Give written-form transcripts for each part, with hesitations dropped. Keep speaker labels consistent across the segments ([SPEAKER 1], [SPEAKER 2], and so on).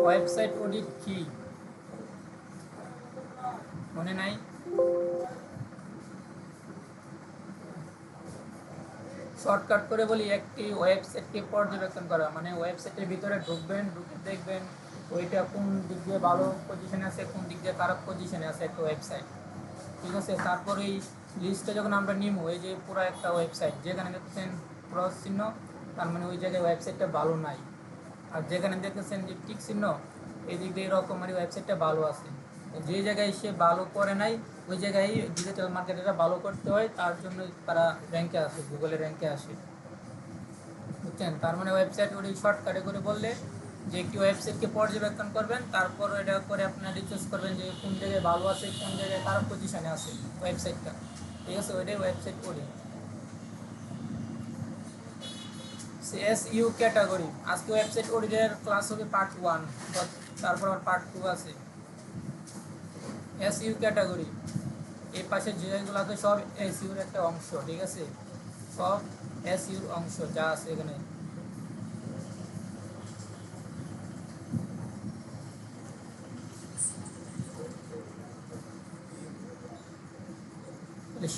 [SPEAKER 1] Website audit কি মনে নাই? শর্টকাট করে বলি, একটি ওয়েবসাইটকে পর্যবেক্ষণ করা মানে ওয়েবসাইটের ভিতরে ঢুকবেন, ঢুকে দেখবেন ওইটা কোন দিক দিয়ে ভালো পজিশনে আছে, কোন দিক দিয়ে খারাপ পজিশনে আছে একটা ওয়েবসাইট, ঠিক আছে। তারপর এই লিস্টটা যখন আমরা নিব, এই যে পুরো একটা ওয়েবসাইট যেখানে দেখছেন ক্রস চিহ্ন, তার মানে ওই জায়গায় ওয়েবসাইটটা ভালো নাই। আর যেখানে দেখতেছেন যে টিক চিহ্ন, এই দিক দিয়ে এরকম মানে ওয়েবসাইটটা ভালো আছে। যে জায়গায় সে ভালো করে নাই ওই জায়গায় ডিজিটাল মার্কেটাররা ভালো করতে হয়, তার জন্য তারা র্যাঙ্কে আসে, গুগলের র্যাঙ্কে আসে, বুঝছেন। তার মানে ওয়েবসাইট ওই শর্টকাটে করে বললে যে একটি ওয়েবসাইটকে পর্যবেক্ষণ করবেন, তারপর এটা করে আপনারা রিসার্চ করবেন যে কোন জায়গায় ভালো আছে, কোন জায়গায় খারাপ পজিশনে আছে ওয়েবসাইটটা, ঠিক আছে। ওইটাই ওয়েবসাইট করি। এসইউ ক্যাটাগরি, আজকে ওয়েবসাইট অডিটের ক্লাস হবে পার্ট 1, তারপর আবার পার্ট 2 আছে। এসইউ ক্যাটাগরি, এই পাশে যেগুলো আছে সব এসইউর একটা অংশ, ঠিক আছে, সব এসইউর অংশ যা আছে এখানে।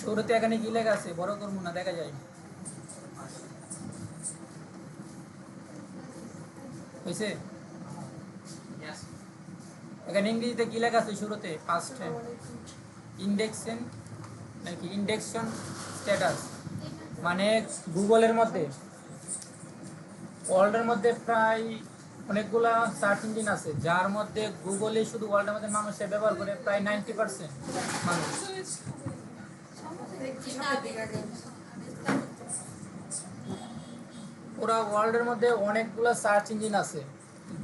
[SPEAKER 1] শুরুতে এখানে কি লেখা আছে, বড় করবো না, দেখা যায় হয়েছে। এখানে ইংরেজিতে কি লেখা আছে শুরুতে, ফার্স্ট টাইম ইন্ডেক্সেন নাকি ইন্ডেকশন স্ট্যাটাস, মানে গুগলের মধ্যে ওয়ার্ল্ডের মধ্যে প্রায় অনেকগুলা সার্চ ইঞ্জিন আছে, যার মধ্যে গুগলে শুধু ওয়ার্ল্ডের মধ্যে মানুষের ব্যবহার করে প্রায় 90% মানুষ। পুরা ওয়ার্ল্ডের মধ্যে অনেকগুলো সার্চ ইঞ্জিন আছে,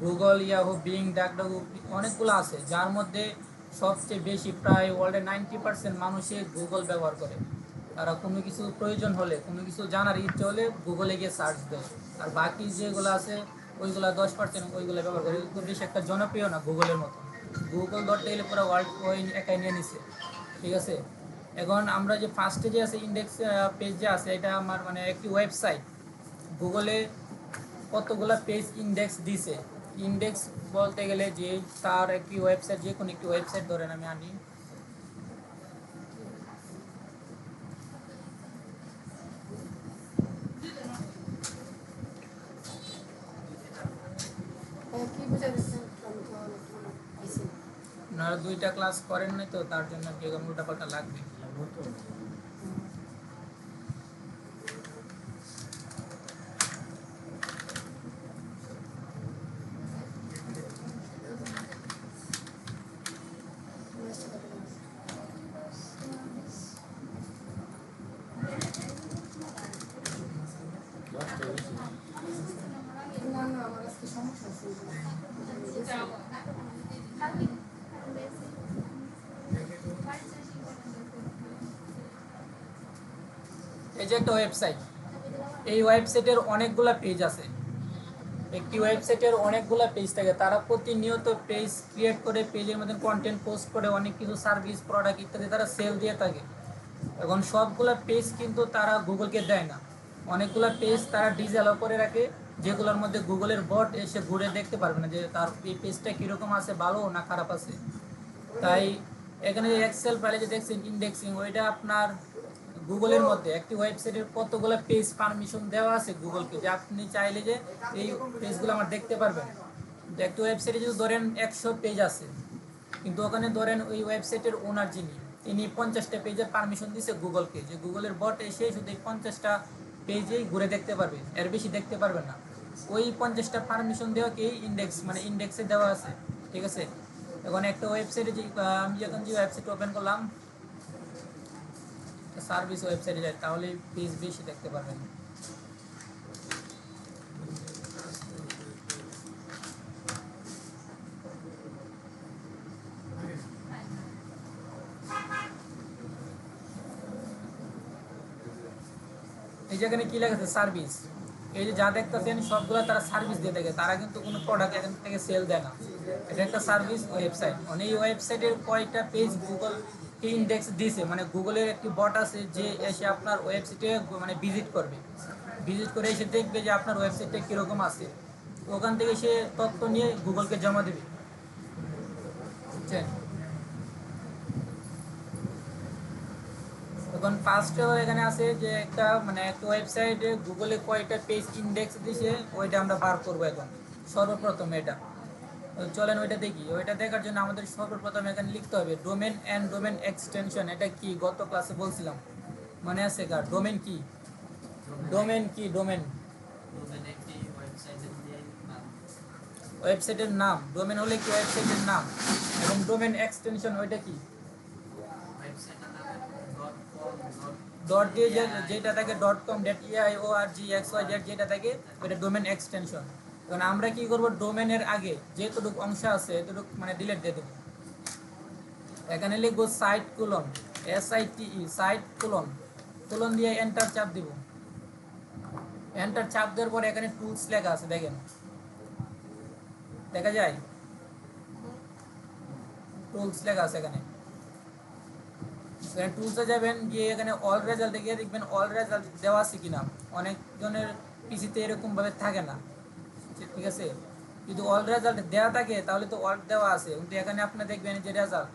[SPEAKER 1] গুগল, ইয়াহু, বিং, ডাকডাকু, অনেকগুলো আছে, যার মধ্যে সবচেয়ে বেশি প্রায় ওয়ার্ল্ডের 90% মানুষে গুগল ব্যবহার করে। তারা কোনো কিছু প্রয়োজন হলে, কোনো কিছু জানার ইচ্ছে হলে গুগলে গিয়ে সার্চ দেয়। আর বাকি যেগুলো আছে ওইগুলো 10% ওইগুলো ব্যবহার করে, খুব বেশি একটা জনপ্রিয় না গুগলের মতো। গুগল ধরতে গেলে পুরো ওয়ার্ল্ড ওই একাই নিয়ে নিছে, ঠিক আছে। এখন আমরা যে ফার্স্টে যে আছে ইন্ডেক্স পেজ যে আছে, এটা আমার মানে একটি ওয়েবসাইট গুগলে কতগুলো পেজ ইন্ডেক্স দিছে। ইন্ডেক্স বলতে গেলে যে তার একটি ওয়েবসাইট, যে কোনো একটি ওয়েবসাইট ধরেন আমি আনি, আপনারা 2টা ক্লাস করেন নাই তো, তার জন্য কি উল্টা পাল্টা লাগবে। এই যে একটা ওয়েবসাইট, এই ওয়েবসাইটের অনেকগুলা পেজ আছে। একটি ওয়েবসাইটের অনেকগুলো পেজ থাকে, তারা প্রতিনিয়ত পেজ ক্রিয়েট করে, পেজের মধ্যে কন্টেন্ট পোস্ট করে, অনেক কিছু সার্ভিস, প্রোডাক্ট ইত্যাদি তারা সেল দিয়ে থাকে। এখন সবগুলো পেজ কিন্তু তারা গুগলকে দেয় না, অনেকগুলো পেজ তারা ডিসঅ্যালাউ করে রাখে, যেগুলোর মধ্যে গুগলের বট এসে ঘুরে দেখতে পারবে না যে তার এই পেজটা কীরকম আছে, ভালো না খারাপ আছে। তাই এখানে যে এক্সেল ফাইলে যে দেখছেন ইন্ডেক্সিং, ওইটা আপনার গুগলের মধ্যে একটি ওয়েবসাইটের কতগুলো পেজ পারমিশন দেওয়া আছে গুগলকে, যে আপনি চাইলে যে এই পেজগুলো আমার দেখতে পারবেন। যে একটি ওয়েবসাইটে যদি ধরেন 100 পেজ আছে, কিন্তু ওখানে ধরেন ওই ওয়েবসাইটের ওনার যিনি, তিনি 50টা পেজের পারমিশন দিয়েছে গুগলকে, যে গুগলের বট এসে শুধু এই 50টা পেজেই ঘুরে দেখতে পারবে, এর বেশি দেখতে পারবে না। ওই 50টা পারমিশন দেওয়াকেই ইন্ডেক্স মানে ইন্ডেক্সে দেওয়া আছে, ঠিক আছে। এখন একটা ওয়েবসাইটে যে আমি যখন যে ওয়েবসাইট ওপেন করলাম, সার্ভিস ওয়েবসাইটে যাই, তাহলে পেজ বেশি দেখতে পারবেন। এই যেখানে কি লেখা আছে সার্ভিস, এই যে যা দেখতেছেন সবগুলো তারা সার্ভিস দিয়ে থাকে, তারা কিন্তু কোনো প্রোডাক্ট এখান থেকে সেল দেয় না। এটা একটা সার্ভিস ওয়েবসাইট, মানে এই ওয়েবসাইটের কয়েকটা পেজ গুগল ইন্ডেক্স দিয়েছে, মানে গুগলের একটি বট আছে যে এসে আপনার ওয়েবসাইটে মানে ভিজিট করবে, ভিজিট করে এসে দেখবে যে আপনার ওয়েবসাইটটা কীরকম আছে। ওখান থেকে সে তথ্য নিয়ে গুগলকে জমা দেবে, বুঝছেন? এখন ফার্স্টে এখানে আছে যে একটা মানে একটা ওয়েবসাইটে গুগলে কয়টা পেজ ইন্ডেক্স দিছে ওইটা আমরা বার করবো এখন সর্বপ্রথম এটা। তো চলেন ওইটা দেখি। ওইটা দেখার জন্য আমাদের সর্বপ্রথম এখানে লিখতে হবে ডোমেন অ্যান্ড ডোমেন এক্সটেনশন। এটা কি গত ক্লাসে বলছিলাম, মনে আছে কার? ডোমেন কি? ডোমেন কি? ডোমেন ওয়েবসাইটের নাম। ডোমেন হলে কি ওয়েবসাইটের নাম। এবং ডোমেন এক্সটেনশন ওইটা কি? ডট দিয়ে যেটা থাকে .com .org .xyz যেটা থাকে ওইটা ডোমেন এক্সটেনশন। কারণ আমরা কি করব, ডোমেনের আগে যেটুকু অংশ আছে এতটুকু মানে ডিলিট দিয়ে দেবো। এখানে লিখবো site colon SITE site colon colon দিয়ে এন্টার চাপ দিব। এন্টার চাপ দেওয়ার পরে এখানে টুলস লেখা আছে, দেখেন দেখা যায় টুলস লেখা আছে এখানে। টুলসে যাবেন, গিয়ে এখানে অল রেজাল্টে গিয়ে দেখবেন অল রেজাল্ট দেওয়া আছে কিনা। অনেক জনের পিসিতে এরকমভাবে থাকে না, ঠিক আছে? যদি অল রেজাল্ট দেওয়া থাকে তাহলে তো অল দেওয়া আছে, কিন্তু এখানে আপনি দেখবেন যে রেজাল্ট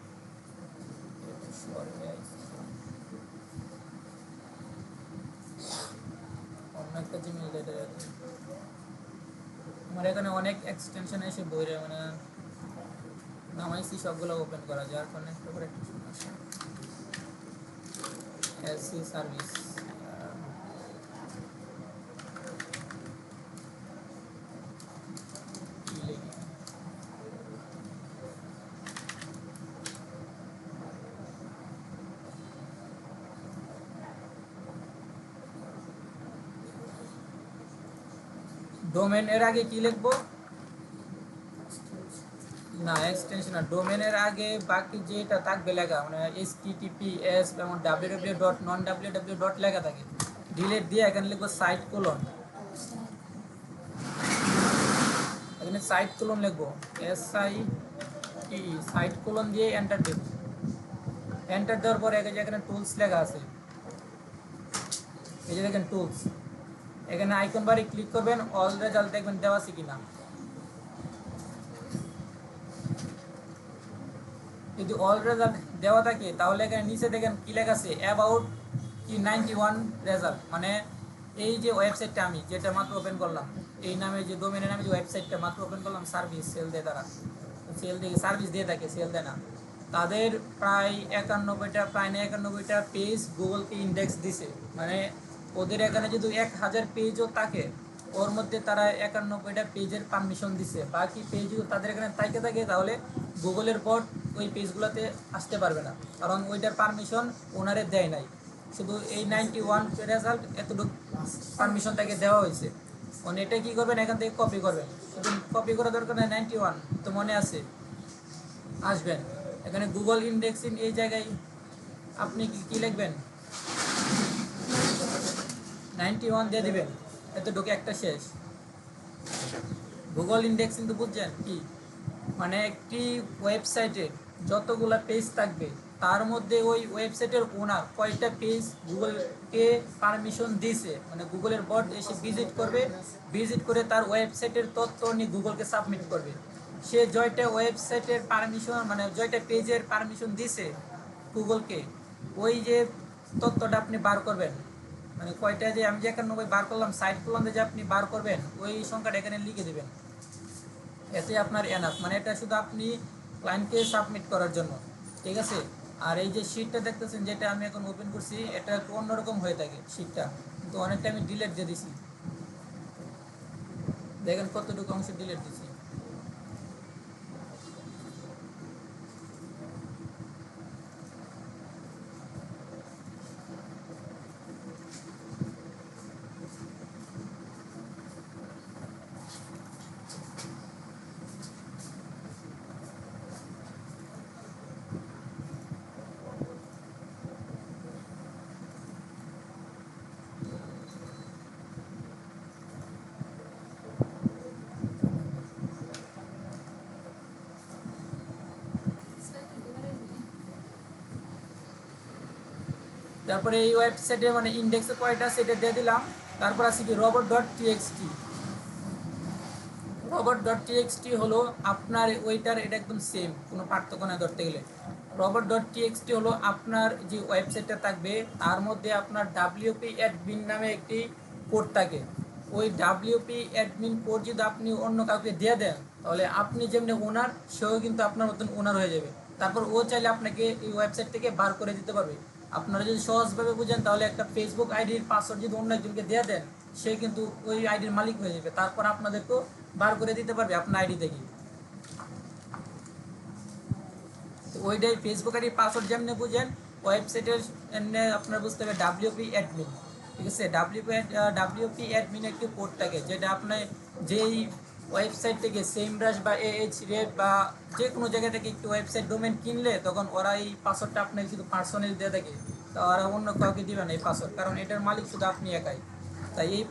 [SPEAKER 1] অন্য একটা জিমেল আমার এখানে অনেক এক্সটেনশন এসে বইরে মানে নামাইছি সবগুলো ওপেন করা, যার কারণে একটু সমস্যা। এসি সার্ভিস ডোমেন এর আগে কি লিখবো? না এক্সটেনশন না, ডোমেনের আগে বাকি যেটা থাকবে লেখা মানে HTTPS এবং www.non-www লেখা থাকে, ডিলিট দিয়ে এখানে লিখবো সাইট কোলন। এখানে সাইট কোলন লিখবো SITE সাইট কোলন দিয়ে এন্টার দেব। এন্টার দেওয়ার পরে এখানে টুলস লেখা আছে, এই যে দেখেন টুলস। এখানে আইকন বারে ক্লিক করবেন, অল রেজাল্ট দেখবেন দেওয়া আছে কিনা। যদি অল রেজাল্ট দেওয়া থাকে তাহলে এখানে নিচে দেখেন কি লেখা আছে অ্যাবাউট কি 91 রেজাল্ট, মানে এই যে ওয়েবসাইটটা আমি যেটা মাত্র ওপেন করলাম, এই নামে যে ডোমেনের নামে যে ওয়েবসাইটটা মাত্র ওপেন করলাম, সার্ভিস সেল দেয় তারা, সেল দিয়ে সার্ভিস দিয়ে থাকে, সেল দেয় না। তাদের প্রায় 91টা পেজ গুগলকে ইন্ডেক্স দিছে, মানে ওদের এখানে যদি 1000 পেজও থাকে ওর মধ্যে তারা 91টা পেজের পারমিশন দিছে। বাকি পেজগুলো তাদের এখানে থাকে তাহলে গুগলের বট ওই পেজগুলোতে আসতে পারবে না, কারণ ওইটার পারমিশন ওনারে দেয় নাই। শুধু এই 91 রেজাল্ট এতটুকু পারমিশন তাকে দেওয়া হয়েছে। মানে এটা কী করবেন, এখান থেকে কপি করবেন। শুধু কপি করা দরকার নেই, 91 তো মনে আছে, আসবেন এখানে গুগল ইন্ডেক্সিং, এই জায়গায় আপনি কি লিখবেন 91 দিয়ে দিবেন, এতটুকু একটা শেষ। গুগল ইন্ডেক্সিং তো বুঝছেন কি, মানে একটি ওয়েবসাইটে যতগুলা পেজ থাকবে তার মধ্যে ওই ওয়েবসাইটের ওনার কয়টা পেজ গুগলকে পারমিশন দিয়েছে, মানে গুগলের বট এসে ভিজিট করবে, ভিজিট করে তার ওয়েবসাইটের তথ্য নিয়ে গুগলকে সাবমিট করবে। সে জয়টা ওয়েবসাইটের পারমিশন মানে জয়টা পেজের পারমিশন দিছে গুগলকে, ওই যে তথ্যটা আপনি বার করবেন, মানে কয়টা যে আমি যে 91 বার করলাম সাইট করলাম যে আপনি বার করবেন ওই সংখ্যাটা এখানে লিখে দেবেন, এতে আপনার এনাফ। মানে এটা শুধু আপনি ক্লায়েন্টকে সাবমিট করার জন্য, ঠিক আছে? আর এই যে শিটটা দেখতেছেন যেটা আমি এখন ওপেন করছি, এটা একটু অন্যরকম হয়ে থাকে শিটটা, কিন্তু অনেকটা আমি ডিলিট দিয়ে দিছি। দেখেন কতটুকু অংশ ডিলিট দিছি। তারপরে এই ওয়েবসাইটে মানে ইন্ডেক্সে কয়টা সেটা দিয়ে দিলাম। তারপর আছে কি রবট.txt, robot.txt হলো আপনার ওইটার, এটা একদম সেম, কোনো পার্থক্য না ধরতে গেলে। robot.txt হলো আপনার যে ওয়েবসাইটটা থাকবে তার মধ্যে আপনার ডাব্লিউপি অ্যাডমিন নামে একটি কোড থাকে। ওই ডাব্লিউপি অ্যাডমিন কোড যদি আপনি অন্য কাউকে দিয়ে দেন তাহলে আপনি যেমনি ওনার, সেও কিন্তু আপনার মতন ওনার হয়ে যাবে। তারপর ও চাইলে আপনাকে এই ওয়েবসাইট থেকে বার করে দিতে পারবে। আপনারা যদি সহজভাবে বুঝেন তাহলে একটা ফেসবুক আইডির পাসওয়ার্ড যদি অন্য একজনকে দিয়ে দেন, সে কিন্তু ওই আইডির মালিক হয়ে যাবে, তারপর আপনাদেরকেও বার করে দিতে পারবে আপনার আইডি থেকে। ওইটাই ফেসবুক আইডির পাসওয়ার্ড যেমনি বুঝেন, ওয়েবসাইটের এমনি আপনার বুঝতে হবে ডাব্লিউপি অ্যাডমিন। ঠিক আছে, ডাব্লিউপি অ্যাডমিন একটি কোড থাকে, যেটা আপনার যেই ওয়েবসাইট থেকে সেমরাশ বা AHREF বা যে কোনো জায়গা থেকে একটি ওয়েবসাইট ডোমেন কিনলে তখন ওরা এই পাসওয়ার্ডটা আপনাকে শুধু পার্সোনাল দিয়ে থাকে, তো ওরা অন্য কাউকে দিবে না এই পাসওয়ার্ড, কারণ এটার মালিক শুধু আপনি একাই। তাই এই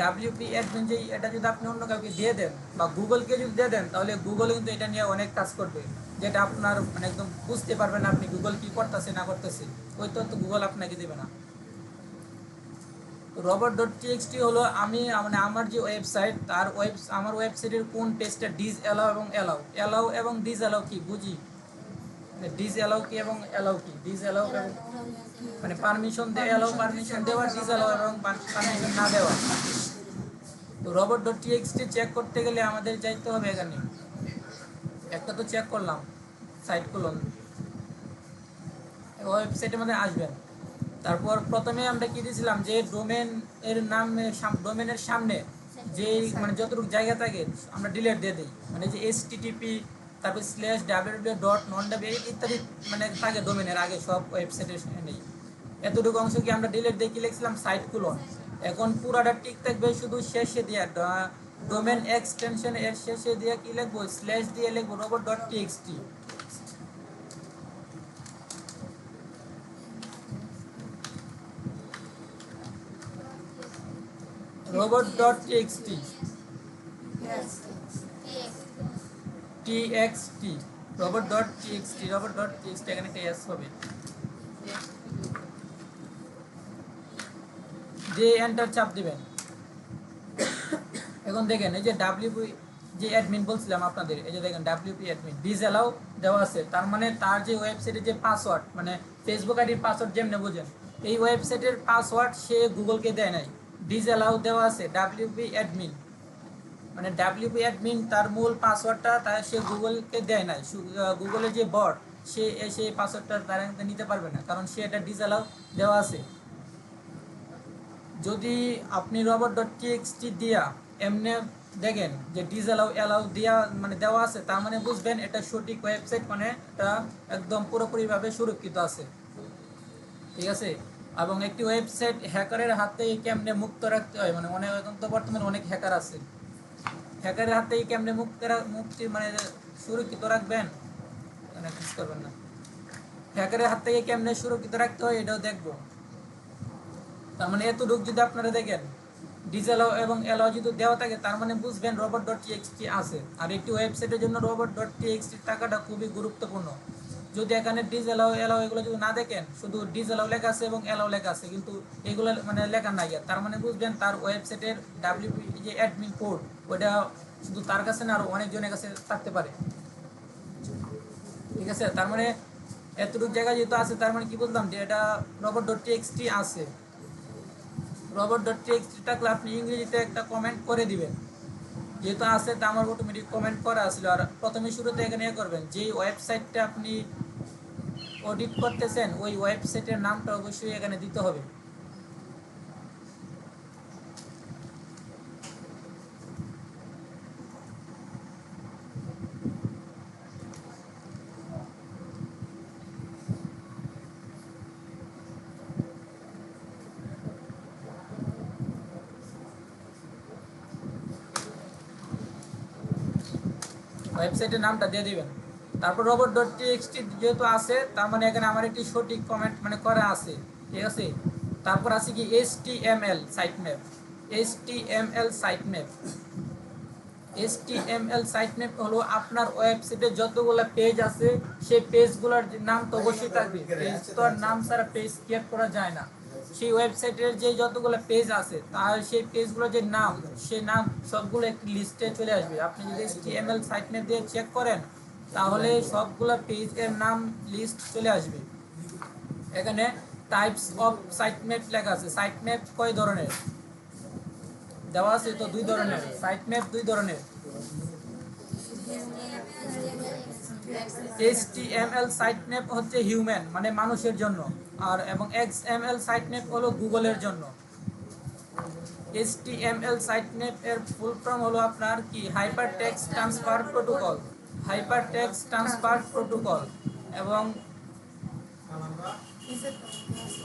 [SPEAKER 1] ডাব্লিউপি অ্যাডমিন যে এটা যদি আপনি অন্য কাউকে দিয়ে দেন বা গুগলকে যদি দিয়ে দেন তাহলে গুগল কিন্তু এটা নিয়ে অনেক কাজ করবে, যেটা আপনার মানে একদম বুঝতে পারবেন না আপনি গুগল কি করতেছে না করতেছে, ওই তথ্য গুগল আপনাকে দেবে না। robot.txt হলো আমি মানে আমার যে ওয়েবসাইট তার আমার ওয়েবসাইটের কোন পেজটা ডিস অ্যালাউ এবং অ্যালাউ এবং ডিস অ্যালাউ কি বুঝি, ডিস অ্যালাউ কি এবং অ্যালাউ কি, ডিস অ্যালাউ এবং মানে পারমিশন দেওয়া, অ্যালাউ পারমিশন দেওয়া, ডিস অ্যালাউ এবং পারমিশন না দেওয়া। তো robot.txt চেক করতে গেলে আমাদের যাইতে হবে এখানে, একটা তো চেক করলাম সাইট খুলুন, ওয়েবসাইটের মধ্যে আসবেন। তারপর প্রথমে আমরা কি দিয়েছিলাম যে ডোমেন এর নাম, ডোমেনের সামনে যে মানে যতটুকু জায়গা থাকে আমরা ডিলিট দিয়ে দিই, মানে যে HTTP তারপর /www.non-w ইত্যাদি মানে থাকে ডোমেনের আগে সব ওয়েবসাইটের নেই, এতটুকু অংশ কি আমরা ডিলিট দিয়ে কি লিখছিলাম সাইট খুলুন। এখন পুরাটা ঠিক থাকবে, শুধু শেষে দিয়ে ডোমেন এক্সটেনশন এর শেষে দিয়ে কি লিখবো, স্ল্যাশ দিয়ে লিখবো robot.txt। robot.txt txt robot.txt এখানে একটা s হবে, যে এন্টার চাপ দিবেন। এখন দেখেন এই যে ডাব্লিউপি যে অ্যাডমিন বলছিলাম আপনাদের, এই যে দেখেন ডাব্লিউপি অ্যাডমিন ডিসঅ্যালাউ দেওয়া আছে, তার মানে তার যে ওয়েবসাইটের যে পাসওয়ার্ড মানে ফেসবুক আইডির পাসওয়ার্ড যেমনি বুঝেন, এই ওয়েবসাইটের পাসওয়ার্ড সে গুগলকে দেয় নাই, ডিসঅ্যালাউ দেওয়া আছে ডাব্লিউপি অ্যাডমিন, মানে ডাব্লিউপি অ্যাডমিন তার মূল পাসওয়ার্ডটা তার সে গুগলকে দেয় নাই, গুগলের যে বট সে এসে পাসওয়ার্ডটা তারা নিতে পারবে না, কারণ সে এটা ডিসঅ্যালাউ দেওয়া আছে। যদি আপনি robot.txt দিয়া এমনি দেখেন যে ডিসঅ্যালাউ অ্যালাউ দিয়া মানে দেওয়া আছে, তার মানে বুঝবেন এটা সঠিক ওয়েবসাইট, মানে এটা একদম পুরোপুরিভাবে সুরক্ষিত আছে। ঠিক আছে, এবং একটি ওয়েবসাইট হ্যাকারের হাতে কেমনে মুক্ত রাখতে হয়, মানে অনেক এখন তো বর্তমানে অনেক হ্যাকার আছে, হ্যাকারের হাতে কেমনে মুক্তি মানে সুরক্ষিত রাখবেন, মানে কিছু করবেন না, হ্যাকারের হাত থেকে কেমনে সুরক্ষিত রাখতে হয় এটাও দেখবো। তার মানে এতটুকু যদি আপনারা দেখেন ডিসঅ্যালাউ এবং অ্যালাউ যদি দেওয়া থাকে তার মানে বুঝবেন robot.txt আছে। আর একটি ওয়েবসাইটের জন্য robot.txt টাকাটা খুবই গুরুত্বপূর্ণ। যদি এখানে ডিসঅ্যালাউ অ্যালাউ এগুলো যদি না দেখেন, শুধু ডিসঅ্যালাউ লেখা আছে এবং অ্যালাউ লেখা আছে কিন্তু এগুলো মানে লেখা নাই, তার মানে বুঝবেন তার ওয়েবসাইটের ডাব্লিউপি যে অ্যাডমিন কোড ওইটা শুধু তার কাছে না, আরও অনেকজনের কাছে থাকতে পারে। ঠিক আছে, তার মানে এতটুকু জায়গা যেহেতু আছে তার মানে কি বললাম যে এটা robot.txt আছে। robot.txt থাকলে আপনি ইংরেজিতে একটা কমেন্ট করে দিবেন, যেহেতু আছে তা আমার অটোমেটিক কমেন্ট করা আসলো। আর প্রথমে শুরুতে এখানে করবেন যে ওয়েবসাইটটা আপনি অডিট করতেছেন ওই ওয়েবসাইটের নামটা অবশ্যই এখানে দিতে হবে। ওয়েবসাইটের নামটা দিয়ে দিবেন। তারপর robot.txt যেহেতু আছে তার মানে এখানে আমার একটি সঠিক কমেন্ট মানে করা আছে। ঠিক আছে, তারপর আছে কি HTML site map, HTML site map. HTML site map হলো আপনার ওয়েবসাইটে যতগুলো পেজ আছে সেই পেজগুলোর নাম তো অবশ্যই থাকবে, পেজ তো আর নাম ছাড়া পেজ ক্রিয়েট করা যায় না। সেই ওয়েবসাইটের যে যতগুলো পেজ আছে তার সেই পেজগুলোর যে নাম, সেই নাম সবগুলো একটি লিস্টে চলে আসবে। আপনি যদি HTML সাইট ম্যাপ দিয়ে চেক করেন তাহলে সবগুলো পেজের নাম লিস্ট চলে আসবে। এখানে টাইপস অফ সাইট ম্যাপ লেখা আছে। সাইট ম্যাপ কয় ধরনের দেওয়া আছে? তো দুই ধরনের সাইট ম্যাপ, দুই ধরনের। HTML সাইট ম্যাপ হচ্ছে হিউম্যান মানে মানুষের জন্য, আর এবং XML সাইট ম্যাপ হলো গুগলের জন্য। HTML সাইট ম্যাপ এর ফুল ফর্ম হলো আপনার কি hyper text transfer protocol, hyper text transfer protocol. এবং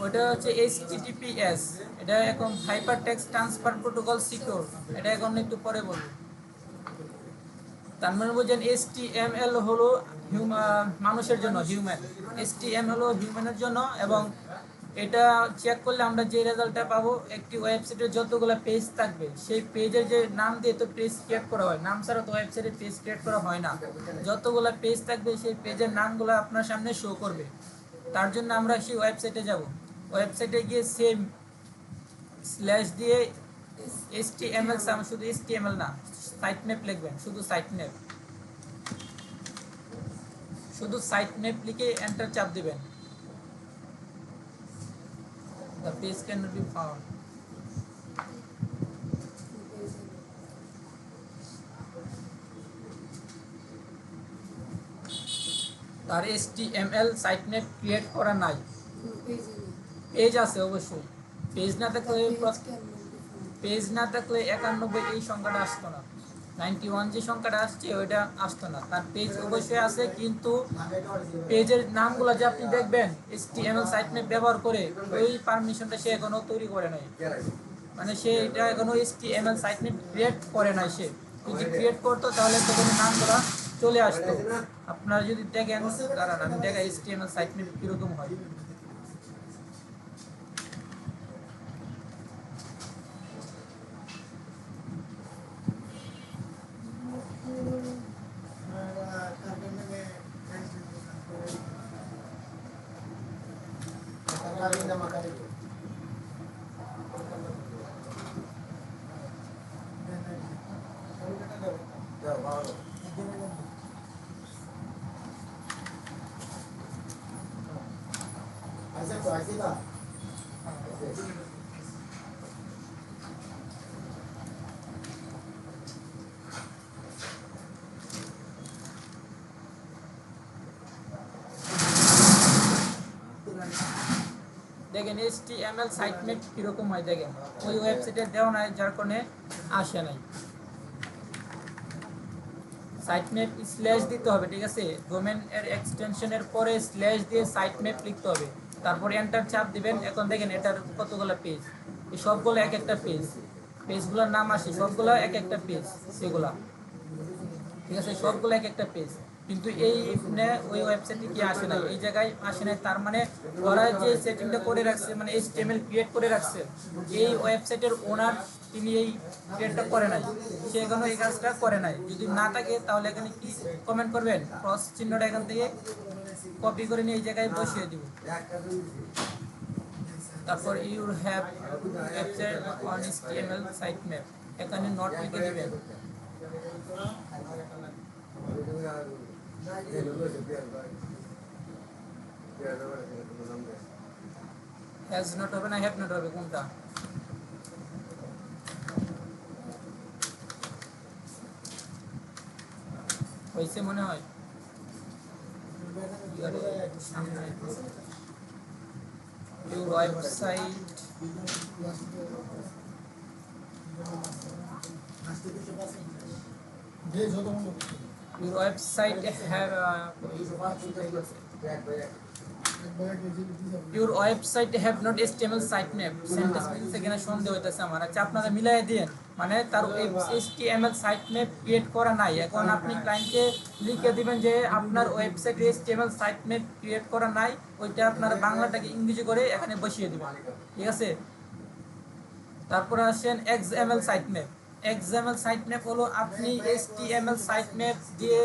[SPEAKER 1] ওটা হচ্ছে HTTPS, এটা এখন hyper text transfer protocol secure, এটা এখন একটু পরে বলবো। তার মানে বুঝছেন HTML হলো মানুষের জন্য, হিউম্যান। HTML হলো হিউম্যানের জন্য, এবং এটা চেক করলে আমরা যে রেজাল্টটা পাবো, একটি ওয়েবসাইটের যতগুলো পেজ থাকবে সেই পেজের যে নাম দিয়ে তো পেজ ক্রিয়েট করা হয়, নাম ছাড়া তো ওয়েবসাইটে পেজ ক্রিয়েট করা হয় না। যতগুলো পেজ থাকবে সেই পেজের নামগুলো আপনার সামনে শো করবে। তার জন্য আমরা সেই ওয়েবসাইটে যাব, ওয়েবসাইটে গিয়ে সেম স্ল্যাশ দিয়ে HTML, শুধু HTML না, সাইট ম্যাপ লিখবেন, শুধু সাইট ম্যাপ, শুধু সাইট ম্যাপ লিখে এন্টার চাপ দিবেন। The page cannot be found. তার HTML সাইট ম্যাপ ক্রিয়েট করা নাই, পেজ আছে অবশ্যই। পেজ না থাকলে 91 এই সংখ্যাটা আসতো না, 91 যে সংখ্যাটা আসছে ওইটা আসতো না। তার পেজ অবশ্যই আছে, কিন্তু পেজের নামগুলো যে আপনি দেখবেন HTML সাইট ম্যাপ ব্যবহার করে, ওই পারমিশনটা সে এখনো তৈরি করে নাই, মানে সে এটা এখনো HTML সাইট ম্যাপ ক্রিয়েট করে নাই। সে যদি ক্রিয়েট করতো তাহলে তখন নামগুলো চলে আসতো। আপনারা যদি দেখেন, দাঁড়ান আমি দেখা HTML সাইট ম্যাপ কিরকম হয়। দেখেন HTML সাইট ম্যাপ কিরকম হয়, দেখেন ওই ওয়েবসাইটে দেওয়া নাই, যার কারণে আসে নাই। সাইট ম্যাপ স্ল্যাশ দিতে হবে, ঠিক আছে, ডোমেন এর এক্সটেনশনের পরে স্ল্যাশ দিয়ে সাইট ম্যাপ লিখতে হবে, তারপর এন্টার চাপ দিবেন। এখন দেখেন এটার কতগুলো পেজ, এই সবগুলো এক একটা পেজ, পেজগুলোর নাম আসে, সবগুলো এক একটা পেজ, সেগুলা ঠিক আছে, সবগুলো এক একটা পেজ। কিন্তু এই ওই ওয়েবসাইটে কি আসে না, এই জায়গায় আসে না। তার মানে ওরা যে সেটিংটা করে রাখছে, মানে HTML ক্রিয়েট করে রাখছে, এই ওয়েবসাইটের ওনার তিনি এই ক্রিয়েটটা করে নাই, সে এখনো এই কাজটা করে নাই। যদি না থাকে তাহলে এখানে কি কমেন্ট করবেন, ক্রস চিহ্নটা এখান থেকে কপি করে নিয়ে এই জায়গায় বসিয়ে দিব। তারপর you have website on HTML site map, এখানে নট লিখে দিবেন। হ্যাজ নট হবে না হ্যাভ নট হবে, কোনটা? হয়েছে মনে হয়। Your website your website have your website have not HTML site map sentence means এখানে সন্দেহ হইতাছে আমার। আচ্ছা আপনারা মিলাই দেন, মানে তার HTML সাইট ম্যাপ ক্রিয়েট করা নাই। এখন আপনি ক্লায়েন্টকে লিখে দিবেন যে আপনার ওয়েবসাইটে HTML সাইট ম্যাপ ক্রিয়েট করা নাই, ওইটা আপনারা বাংলাটাকে ইংরেজি করে এখানে বসিয়ে দিবেন, ঠিক আছে। তারপর আসেন XML site map. XML site map হলো আপনি HTML সাইট ম্যাপ দিয়ে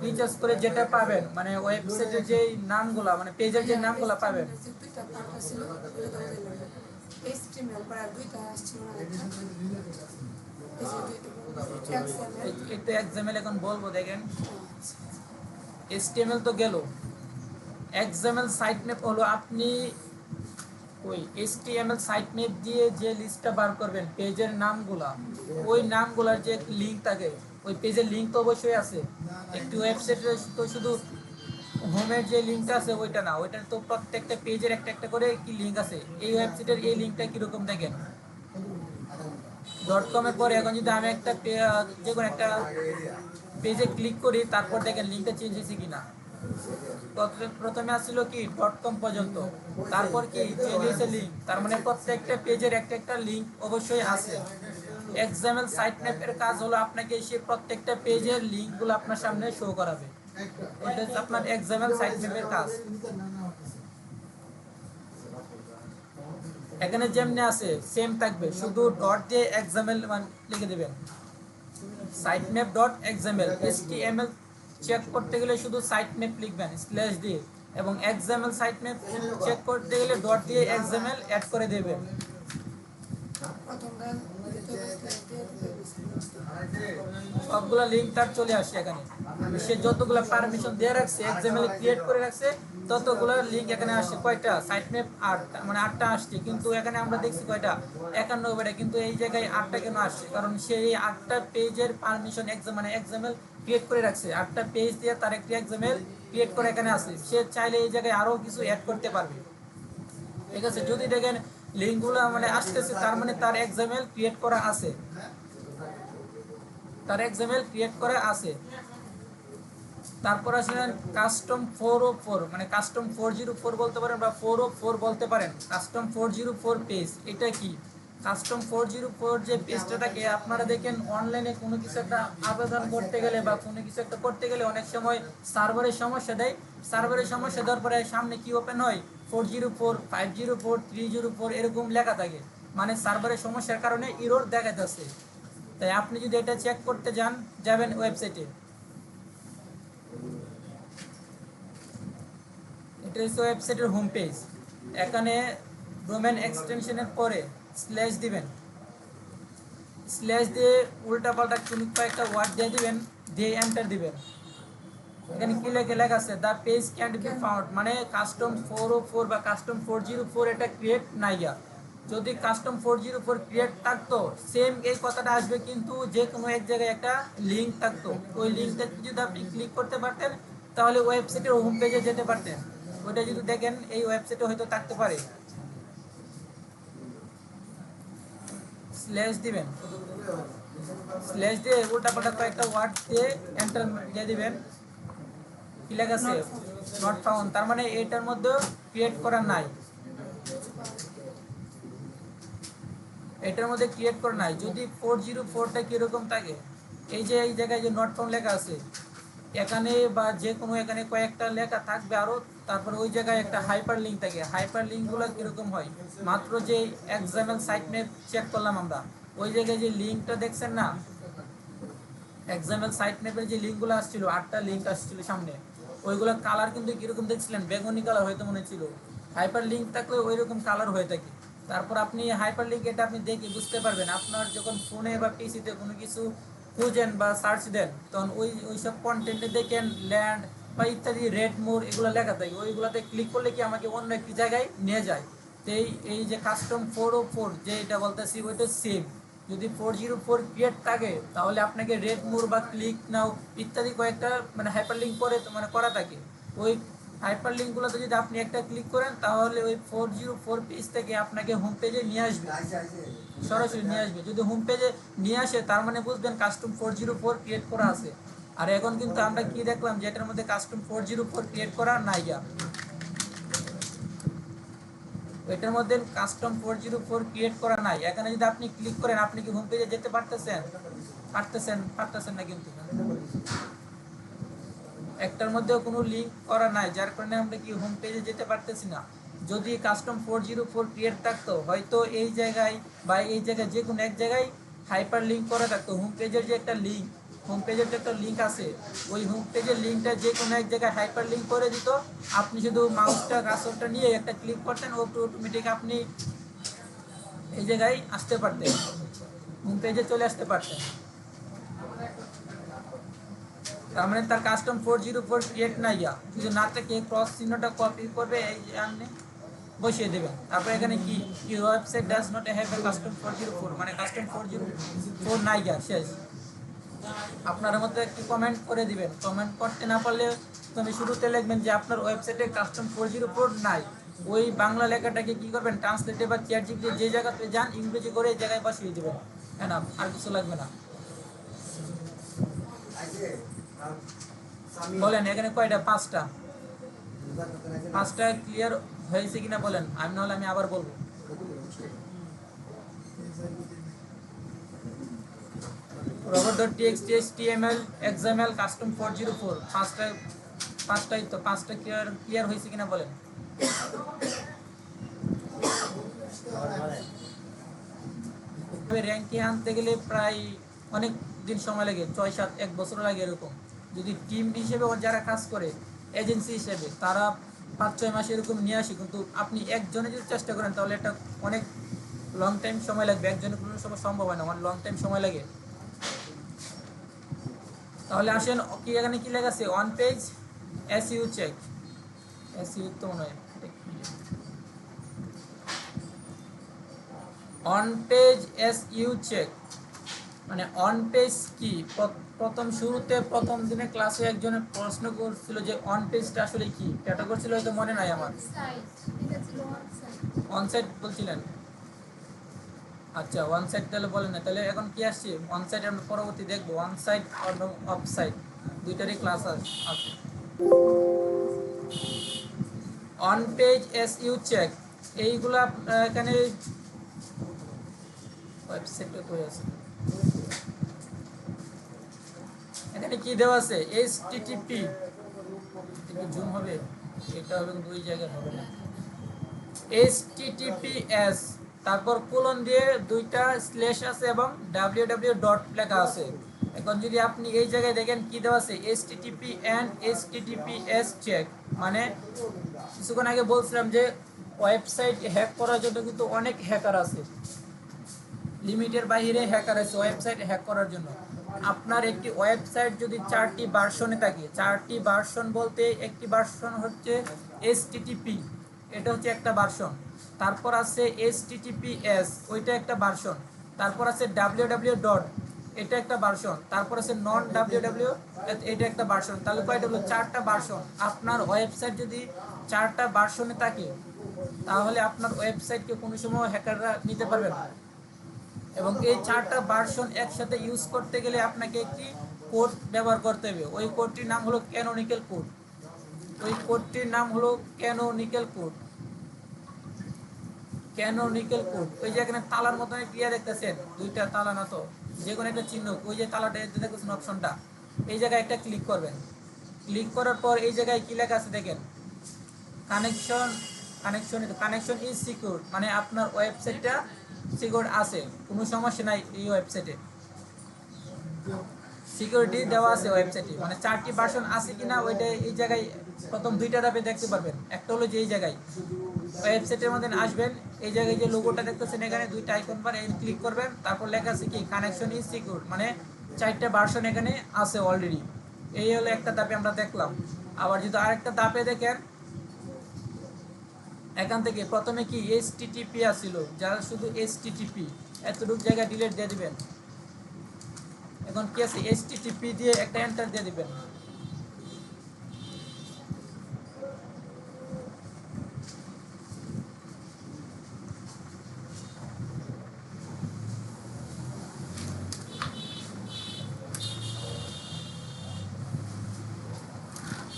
[SPEAKER 1] রিচার্জ করে যেটা পাবেন, মানে ওয়েবসাইটের যে নামগুলা, মানে পেজের যে নামগুলা পাবেন,
[SPEAKER 2] HTML পড়ার দুইটা আসছিল না একটা
[SPEAKER 1] এটা এক্সাম্পল এখন বলবো দেখেন HTML তো গেল XML সাইট ম্যাপ হলো আপনি ওই HTML সাইট ম্যাপ দিয়ে যে লিস্টটা বার করবেন পেজের নামগুলা ওই নামগুলার যে লিংক থাকে ওই পেজের লিংক তো অবশ্যই আছে একটি ওয়েবসাইটে তো শুধু হোমের যে লিঙ্কটা আছে ওইটা না ওইটার তো প্রত্যেকটা পেজের একটা একটা করে কি লিঙ্ক আছে এই ওয়েবসাইটের এই লিঙ্কটা কীরকম দেখেন .com এর পরে এখন যদি আমি একটা যে কোনো একটা পেজে ক্লিক করি তারপর দেখেন লিঙ্কটা চেঞ্জ হয়েছে কিনা প্রথমে আসছিল কি .com পর্যন্ত তারপর কি চেঞ্জ হয়েছে লিঙ্ক তার মানে প্রত্যেকটা পেজের একটা একটা লিঙ্ক অবশ্যই আছে এক্সাম্পল সাইট ম্যাপের কাজ হলো আপনাকে সেই প্রত্যেকটা পেজের লিঙ্কগুলো আপনার সামনে শো করাবে এটা হচ্ছে আপনার এক্সাম্পল সাইট ম্যাপের কাজ এখানে যেমনি আছে সেম থাকবে শুধু ডট দিয়ে এক্সাম্পল লিখে দেবেন site map dot example HTML check করতে গেলে শুধু সাইট ম্যাপ লিখবেন স্ল্যাশ দিয়ে এবং এক্সাম্পল সাইট ম্যাপ চেক করতে গেলে ডট দিয়ে এক্সাম্পল অ্যাড করে দেবেন সবগুলা লিঙ্ক তার চলে আসছে এখানে সে যতগুলো পারমিশন দিয়ে রাখছে এক্সাম্পল ক্রিয়েট করে রাখছে ততগুলো লিঙ্ক এখানে আসছে কয়টা সাইট ম্যাপ 8 মানে 8টা আসছে কিন্তু এখানে আমরা দেখছি কয়টা 91টা কিন্তু এই জায়গায় 8টা কেন আসছে কারণ সে এই 8টা পেজের পারমিশন মানে এক্সাম্পল ক্রিয়েট করে রাখছে 8টা পেজ দিয়ে তার একটি এক্সাম্পল ক্রিয়েট করে এখানে আসছে সে চাইলে এই জায়গায় আরো কিছু অ্যাড করতে পারবে ঠিক আছে যদি দেখেন লিঙ্কগুলো মানে আসতেছে তার মানে তার এক্সাম্পল ক্রিয়েট করা আছে তার এক্সাম্পল ক্রিয়েট করা আছে তারপর আসলেন কাস্টম 404 মানে কাস্টম 404 বলতে পারেন বা 404 বলতে পারেন কাস্টম 404 পেজ এটা কি কাস্টম 404 যে পেজটা থাকে আপনারা দেখেন অনলাইনে কোনো কিছু একটা আবেদন করতে গেলে বা কোনো কিছু একটা করতে গেলে অনেক সময় সার্ভারের সমস্যা দেওয়ার পরে সামনে কি ওপেন হয় 404 504 304 এরকম লেখা থাকে মানে সার্ভারের সমস্যার কারণে এরর দেখা যাচ্ছে তাই আপনি যদি এটা চেক করতে যাবেন ওয়েবসাইটে এটা হচ্ছে ওয়েবসাইটের হোম পেজ এখানে ডোমেন এক্সটেনশনের পরে স্ল্যাশ দিবেন স্ল্যাশ দিয়ে উল্টাপাল্টা কোনো কয়েকটা ওয়ার্ড দিয়ে দিবেন দিয়ে এন্টার দিবেন এখানে কি লেখা আছে the page can't be found মানে কাস্টম 404 বা কাস্টম 404 এটা ক্রিয়েট নাইয়া যদি কাস্টম 404 ক্রিয়েট থাকতো সেম এই কথাটা আসবে কিন্তু যে কোনো এক জায়গায় একটা লিঙ্ক থাকতো ওই লিঙ্কটা যদি আপনি ক্লিক করতে পারতেন তাহলে ওয়েবসাইটের হোম পেজে যেতে পারতেন ওইটা যদি দেখেন এই ওয়েবসাইটে হয়তো থাকতে পারে স্ল্যাশ দিবেন স্ল্যাশ দিয়ে উল্টাপাল্টা কয়েকটা ওয়ার্ড দিয়ে এন্টার দিয়ে দিবেন কি লেখা আছে নট ফাউন্ড তার মানে এটার মধ্যে ক্রিয়েট করা নাই এটার মধ্যে ক্রিয়েট করা নাই যদি 404টা কিরকম থাকে এই যে এই জায়গায় যে নট ফাউন্ড লেখা আছে এখানে বা যে কোনো এখানে কয়েকটা লেখা থাকবে আরো তারপর ওই জায়গায় একটা হাইপার লিঙ্ক থাকে হাইপার লিঙ্কগুলো কিরকম হয় মাত্র যে এক্সাম্পল সাইট ম্যাপ চেক করলাম আমরা ওই জায়গায় যে লিঙ্কটা দেখছেন না এক্সাম্পল সাইট ম্যাপের যে লিঙ্কগুলো আসছিল 8টা লিঙ্ক আসছিল সামনে ওইগুলো কালার কিন্তু কিরকম দেখছিলেন বেগুনি কালার হয়তো মনে ছিল হাইপার লিঙ্ক থাকলে ওই রকম কালার হয়ে থাকে তারপর আপনি হাইপার লিঙ্ক এটা আপনি দেখে বুঝতে পারবেন আপনার যখন ফোনে বা পিসিতে কোনো কিছু খুঁজেন বা সার্চ দেন তখন ওইসব কন্টেন্টে দেখেন ল্যান্ড বা ইত্যাদি রেড মোর এগুলো লেখা থাকে ওইগুলোতে ক্লিক করলে কি আমাকে অন্য একটি জায়গায় নিয়ে যায় তো এই যে কাস্টম 404 যে এটা বলতেছি ওইটা সেম যদি 404 ক্রিয়েট থাকে তাহলে আপনাকে রেড মোর বা ক্লিক নাও ইত্যাদি কয়েকটা মানে হাইপার লিঙ্ক করে মানে করা থাকে ওই হাইপার লিঙ্কগুলোতে যদি আপনি একটা ক্লিক করেন তাহলে ওই 404 পেজ থেকে আপনাকে হোম পেজে নিয়ে আসবে সরাসরি নিয়ে আসবে যদি হোম পেজে নিয়ে আসে তার মানে বুঝবেন কাস্টম 404 ক্রিয়েট করা আছে আর এখন কিন্তু আমরা কি দেখলাম যে এটার মধ্যে কাস্টম 404 ক্রিয়েট করা নাই এটার মধ্যে কাস্টম 404 ক্রিয়েট করা নাই এখানে যদি আপনি ক্লিক করেন আপনি কি হোম পেজে যেতে পারতেছেন না কিন্তু একটার মধ্যে কোনো লিঙ্ক করা নাই যার কারণে আমরা কি হোম পেজে যেতে পারতেছি না যদি কাস্টম 404 ক্রিয়েট থাকতো হয়তো এই জায়গায় বা এই জায়গায় যে কোনো এক জায়গায় হাইপার লিঙ্ক করা থাকতো হোম পেজের যে একটা লিঙ্ক হোম পেজের যে একটা লিঙ্ক আছে ওই হোম পেজের লিঙ্কটা যে কোনো এক জায়গায় হাইপার লিঙ্ক করে দিত আপনি শুধু মাউসটা কার্সরটা নিয়ে একটা ক্লিক করতেন অটোমেটিক আপনি এই জায়গায় আসতে পারতেন, হোম পেজে চলে আসতে পারতেন। তার মানে তার কাস্টম 404 ক্রিয়েট না ইয়া যদি না থেকে ক্রস চিহ্নটা কপি করবে এই আনলে বসিয়ে দেবেন। তারপর এখানে কি your website does not have a custom 404 মানে কাস্টম 404 নাই ইয়া শেষ। আপনার মধ্যে একটি কমেন্ট করে দিবেন, কমেন্ট করতে না পারলে তুমি শুরুতে লিখবেন যে আপনার ওয়েবসাইটে কাস্টম 404 নাই। ওই বাংলা লেখাটাকে কি করবেন ট্রান্সলেটে বা চ্যাট জিপিটি যে জায়গাতে যান ইংরেজি করে এই জায়গায় বসিয়ে দেবেন, হ্যাঁ না আর কিছু লাগবে না। বলেন এখানে কয়টা? পাঁচটা। পাঁচটা ক্লিয়ার হয়েছে কিনা বলেন, আমি নাহলে আমি আবার বলবো। robot.txt html xml custom 404 পাঁচটাই তো, পাঁচটা ক্লিয়ার হয়েছে কিনা বলেন। র্যাঙ্কে আনতে গেলে প্রায় অনেক দিন সময় লাগে, 6-7 বছর লাগে এরকম। যদি টিম হিসেবে যারা কাজ করে এজেন্সি হিসেবে তারা 5-6 মাস এরকম নিয়ে আসি, কিন্তু আপনি একজনে যদি চেষ্টা করেন তাহলে এটা অনেক লং টাইম সময় লাগবে, একজনে কোনো সময় সম্ভব হয় না, অনেক লং টাইম সময় লাগে। তাহলে আসেন কি এখানে কি লেখা আছে on page SEO check, SEO তো নয়, অন পেজ এসইউ চেক মানে অন পেজ কি। প্রথম শুরুতে প্রথম দিনে ক্লাসে একজনের প্রশ্ন করছিল যে অন পেজটা আসলে কি, এটা করছিল হয়তো মনে নাই আমার। অন সাইট বলছিলেন, আচ্ছা ওয়ান সাইড তাহলে বলেন না, তাহলে এখন কি আসছে ওয়ান সাইড আমরা পরবর্তী দেখবো, ওয়ান সাইড এবং অফ সাইড দুইটারই ক্লাস আছে। অন পেজ এসইউ চেক এইগুলা এখানে ওয়েবসাইটে কই আছে, এখানে কি দেওয়া আছে এইচটিটিপি, এটা জুম হবে, এটা হবে দুই জায়গায় হবে না, এইচটিটিপিএস তারপর কোলন দিয়ে দুইটা স্ল্যাশ আছে এবং www ডট লেখা আছে। এখন যদি আপনি এই জায়গায় দেখেন কি দেওয়া আছে এইচটিটিপি এন্ড এইচটিটিপিএস চেক, মানে কিছুক্ষণ আগে বলছিলাম যে ওয়েবসাইট হ্যাক করার জন্য কিন্তু অনেক হ্যাকার আছে, লিমিটের বাইরে হ্যাকার আছে ওয়েবসাইট হ্যাক করার জন্য। আপনার একটি ওয়েবসাইট যদি 4টি ভার্সনে থাকে, 4টি ভার্সন বলতে একটি ভার্সন হচ্ছে এইচটিটিপি, এটা হচ্ছে একটা ভার্সন, তারপর আছে এইচটিটিপিএস ওইটা একটা ভার্সন, তারপর আছে www ডট এটা একটা ভার্সন, তারপর আছে নন www এটা একটা ভার্সন। তাহলে কয়টা হলো? 4টা ভার্সন। আপনার ওয়েবসাইট যদি 4টা ভার্সনে থাকে তাহলে আপনার ওয়েবসাইটকে কোনো সময় হ্যাকাররা নিতে পারবে না। এবং এই 4টা ভার্সন একসাথে ইউজ করতে গেলে আপনাকে একটি কোড ব্যবহার করতে হবে, ওই কোডটির নাম হলো ক্যানোনিক্যাল কোড, ওই কোডটির নাম হলো ক্যানোনিক্যাল কোড, ক্যানোনিক্যাল কোড। ওই যে এখানে তালার মতন ক্রিয়া দেখতেছেন, দুইটা তালা না তো যে কোনো একটা চিহ্ন, ওই যে তালাটা দেখতেছেন অপশনটা, এই জায়গায় একটা ক্লিক করবেন। ক্লিক করার পর এই জায়গায় কি লেখা আছে দেখেন, কানেকশন ইজ সিকিউর, মানে আপনার ওয়েবসাইটটা সিকিউর আছে, কোনো সমস্যা নাই এই ওয়েবসাইটে, সিকিউরিটি দেওয়া আছে ওয়েবসাইটে, মানে 4টি ভার্সন আছে কিনা ওইটা এই জায়গায় প্রথম দুইটা ধাপে দেখতে পারবেন। একটা হলো যে এই জায়গায় ওয়েবসাইটের মধ্যে আসবেন, এই জায়গায় যে লোগোটা দেখতেছেন এখানে দুইটা আইকন বার ক্লিক করবেন, তারপর লেখা আছে কি কানেকশন ইজ সিকিউর, মানে 4টা ভার্সন এখানে আছে অলরেডি। এই হলো একটা ধাপে আমরা দেখলাম। আবার যদি আরেকটা ধাপে দেখেন, এখান থেকে প্রথমে কি এইচটিটিপি আসছিল, যারা শুধু এইচটিটিপি এতটুকু জায়গা ডিলিট দিয়ে দিবেন। এখন কি আছে এইচটিটিপি দিয়ে একটা এন্টার দিয়ে দিবেন।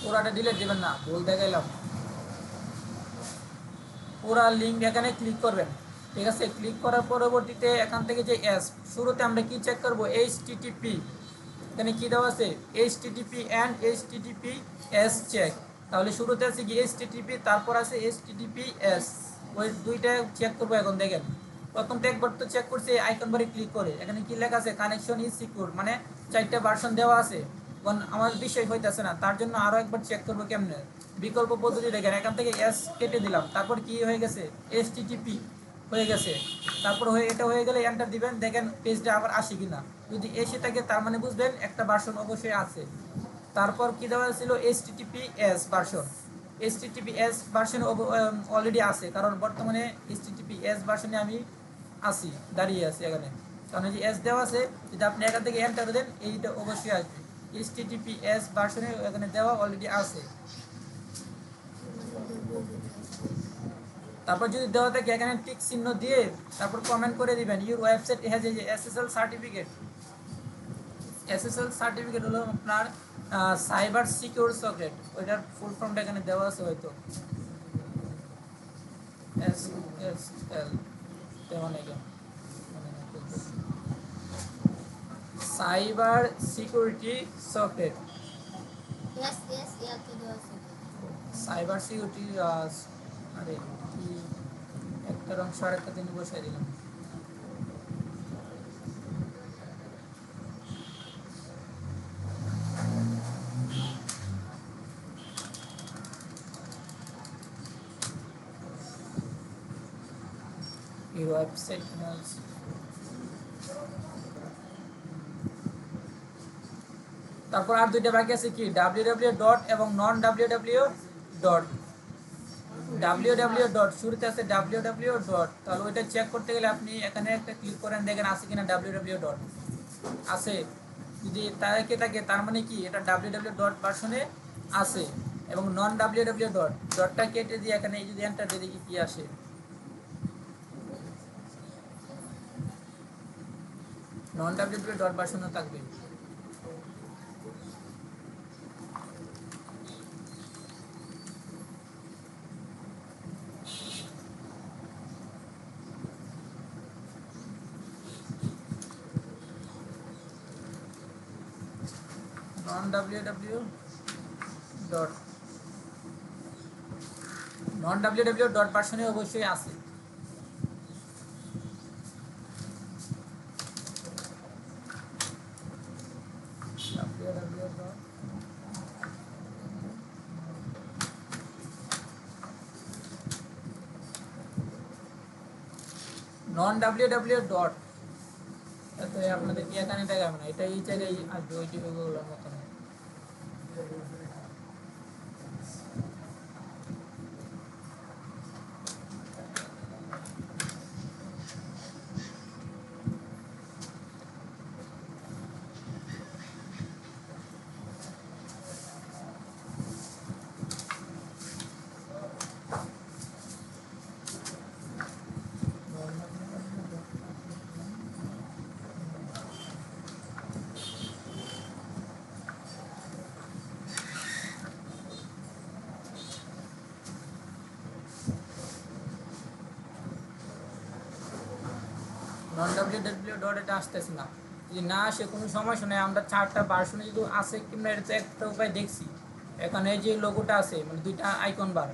[SPEAKER 1] পুরাটা ডিলিট দিবেন না, ভুল দেখাইলাম। পুরা লিঙ্ক এখানে ক্লিক করবেন, ঠিক আছে। ক্লিক করার পরবর্তীতে এখান থেকে যে এস শুরুতে আমরা কি চেক করব এইচটিটিপি, এখানে কি দেওয়া আছে এইচটিটিপি এন্ড এইচটিটিপিএস চেক। তাহলে শুরুতে আছে কি এইচটিটিপি, তারপর আছে এইচটিটিপিএস, ওই দুইটা চেক করবো। এখন দেখেন প্রথমটা একবার তো চেক করছি আইকন বারে ক্লিক করে, এখানে কি লেখা আছে কানেকশন ইজ সিকিউর, মানে 4টা ভার্সন দেওয়া আছে, এখন আমার বিষয় হইতেছে না, তার জন্য আরো একবার চেক করবো কেমনে, বিকল্প পদ্ধতি দেখেন, এখান থেকে এস কেটে দিলাম, তারপর কি হয়ে গেছে এইচটিটিপি, হয়ে গেছে। তারপর এটা হয়ে গেলে এন্টার দিবেন, দেখেন পেজটা আবার আসে কিনা। যদি এসে থাকে তার মানে বুঝবেন একটা ভার্সন অবশ্যই আছে। তারপর কি দেওয়া ছিল HTTPS version. HTTPS version already আছে, কারণ বর্তমানে HTTPS ভার্সনে আমি আছি, দাঁড়িয়ে আছি এখানে, কারণ এই যে এস দেওয়া আছে। যদি আপনি এখান থেকে এন্টার দেন এইটা অবশ্যই আসবে। HTTPS ভার্সনে এখানে দেওয়া অলরেডি আছে। তারপর যদি দেওয়া থাকে এখানে টিক চিহ্ন দিয়ে তারপর কমেন্ট করে দিবেন your website has a SSL certificate. SSL certificate হলো আপনার সাইবার সিকিউর সকেট, ওইটার ফুল ফর্মটা এখানে দেওয়া আছে হয়তো, SSL তেমন এখানে cyber security socket, cyber security. আরে কি একটা অংশ আর একটা দিন বসাই দিলাম। এই ওয়েবসাইট তারপর আর দুইটা বাকি আছে কি www ডট এবং নন www ডট। www ডট শুরুতে আছে www ডট, তাহলে ওইটা চেক করতে গেলে আপনি এখানে একটা ক্লিক করেন, দেখেন আছে কিনা www ডট আছে। যদি তাকে থাকে তার মানে কি এটা www ডট ভার্সনে আছে। এবং নন www ডট, ডটটা কেটে দিয়ে এখানে যদি এন্টার দিয়ে দেখি কি আসে, নন www ডট ভার্সনে থাকবে। নন www ডট, নন www ডট ভার্সনে অবশ্যই আছে। নন www ডট, আপনাদের কি এখানে দেখাবে না, এটা এই জায়গায় আসবে ওই টিভিগুলোর মতন। নন www ডট এটা আসতেছে না, যদি না আসে কোনো সমস্যা নেই, আমরা চারটা ভার্সনে যদি আসে কিংবা এটা তো একটা উপায় দেখছি। এখানে যে লোগোটা আছে মানে দুইটা আইকন বার,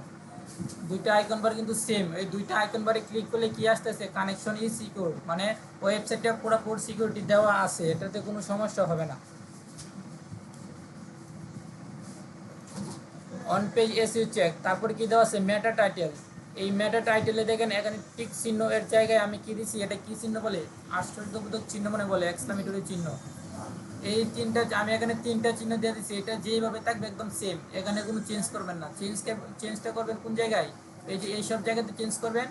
[SPEAKER 1] দুইটা আইকন বার কিন্তু সেম, এই দুইটা আইকন বারে ক্লিক করলে কি আসতেছে কানেকশন ইজ সিকিউর, মানে ওয়েবসাইটটা পুরোপুরি সিকিউরিটি দেওয়া আছে, এটাতে কোনো সমস্যা হবে না। অন পেজ এসইও চেক, তারপরে কি দেওয়া আছে মেটা টাইটেল। এই মেটা টাইটেলে দেখেন এখানে টিক চিহ্ন এর জায়গায় আমি কি দিছি, এটা কি চিহ্ন বলে আশ্চর্যবোধক চিহ্ন মানে বলে এক্সক্লামেটরি চিহ্ন। এই তিনটা আমি এখানে তিনটা চিহ্ন দিয়ে দিচ্ছি, এটা যেভাবে থাকবে একদম সেম, এখানে কোনো চেঞ্জ করবেন না। চেঞ্জটা করবেন কোন জায়গায়, এই যে এইসব জায়গাতে চেঞ্জ করবেন,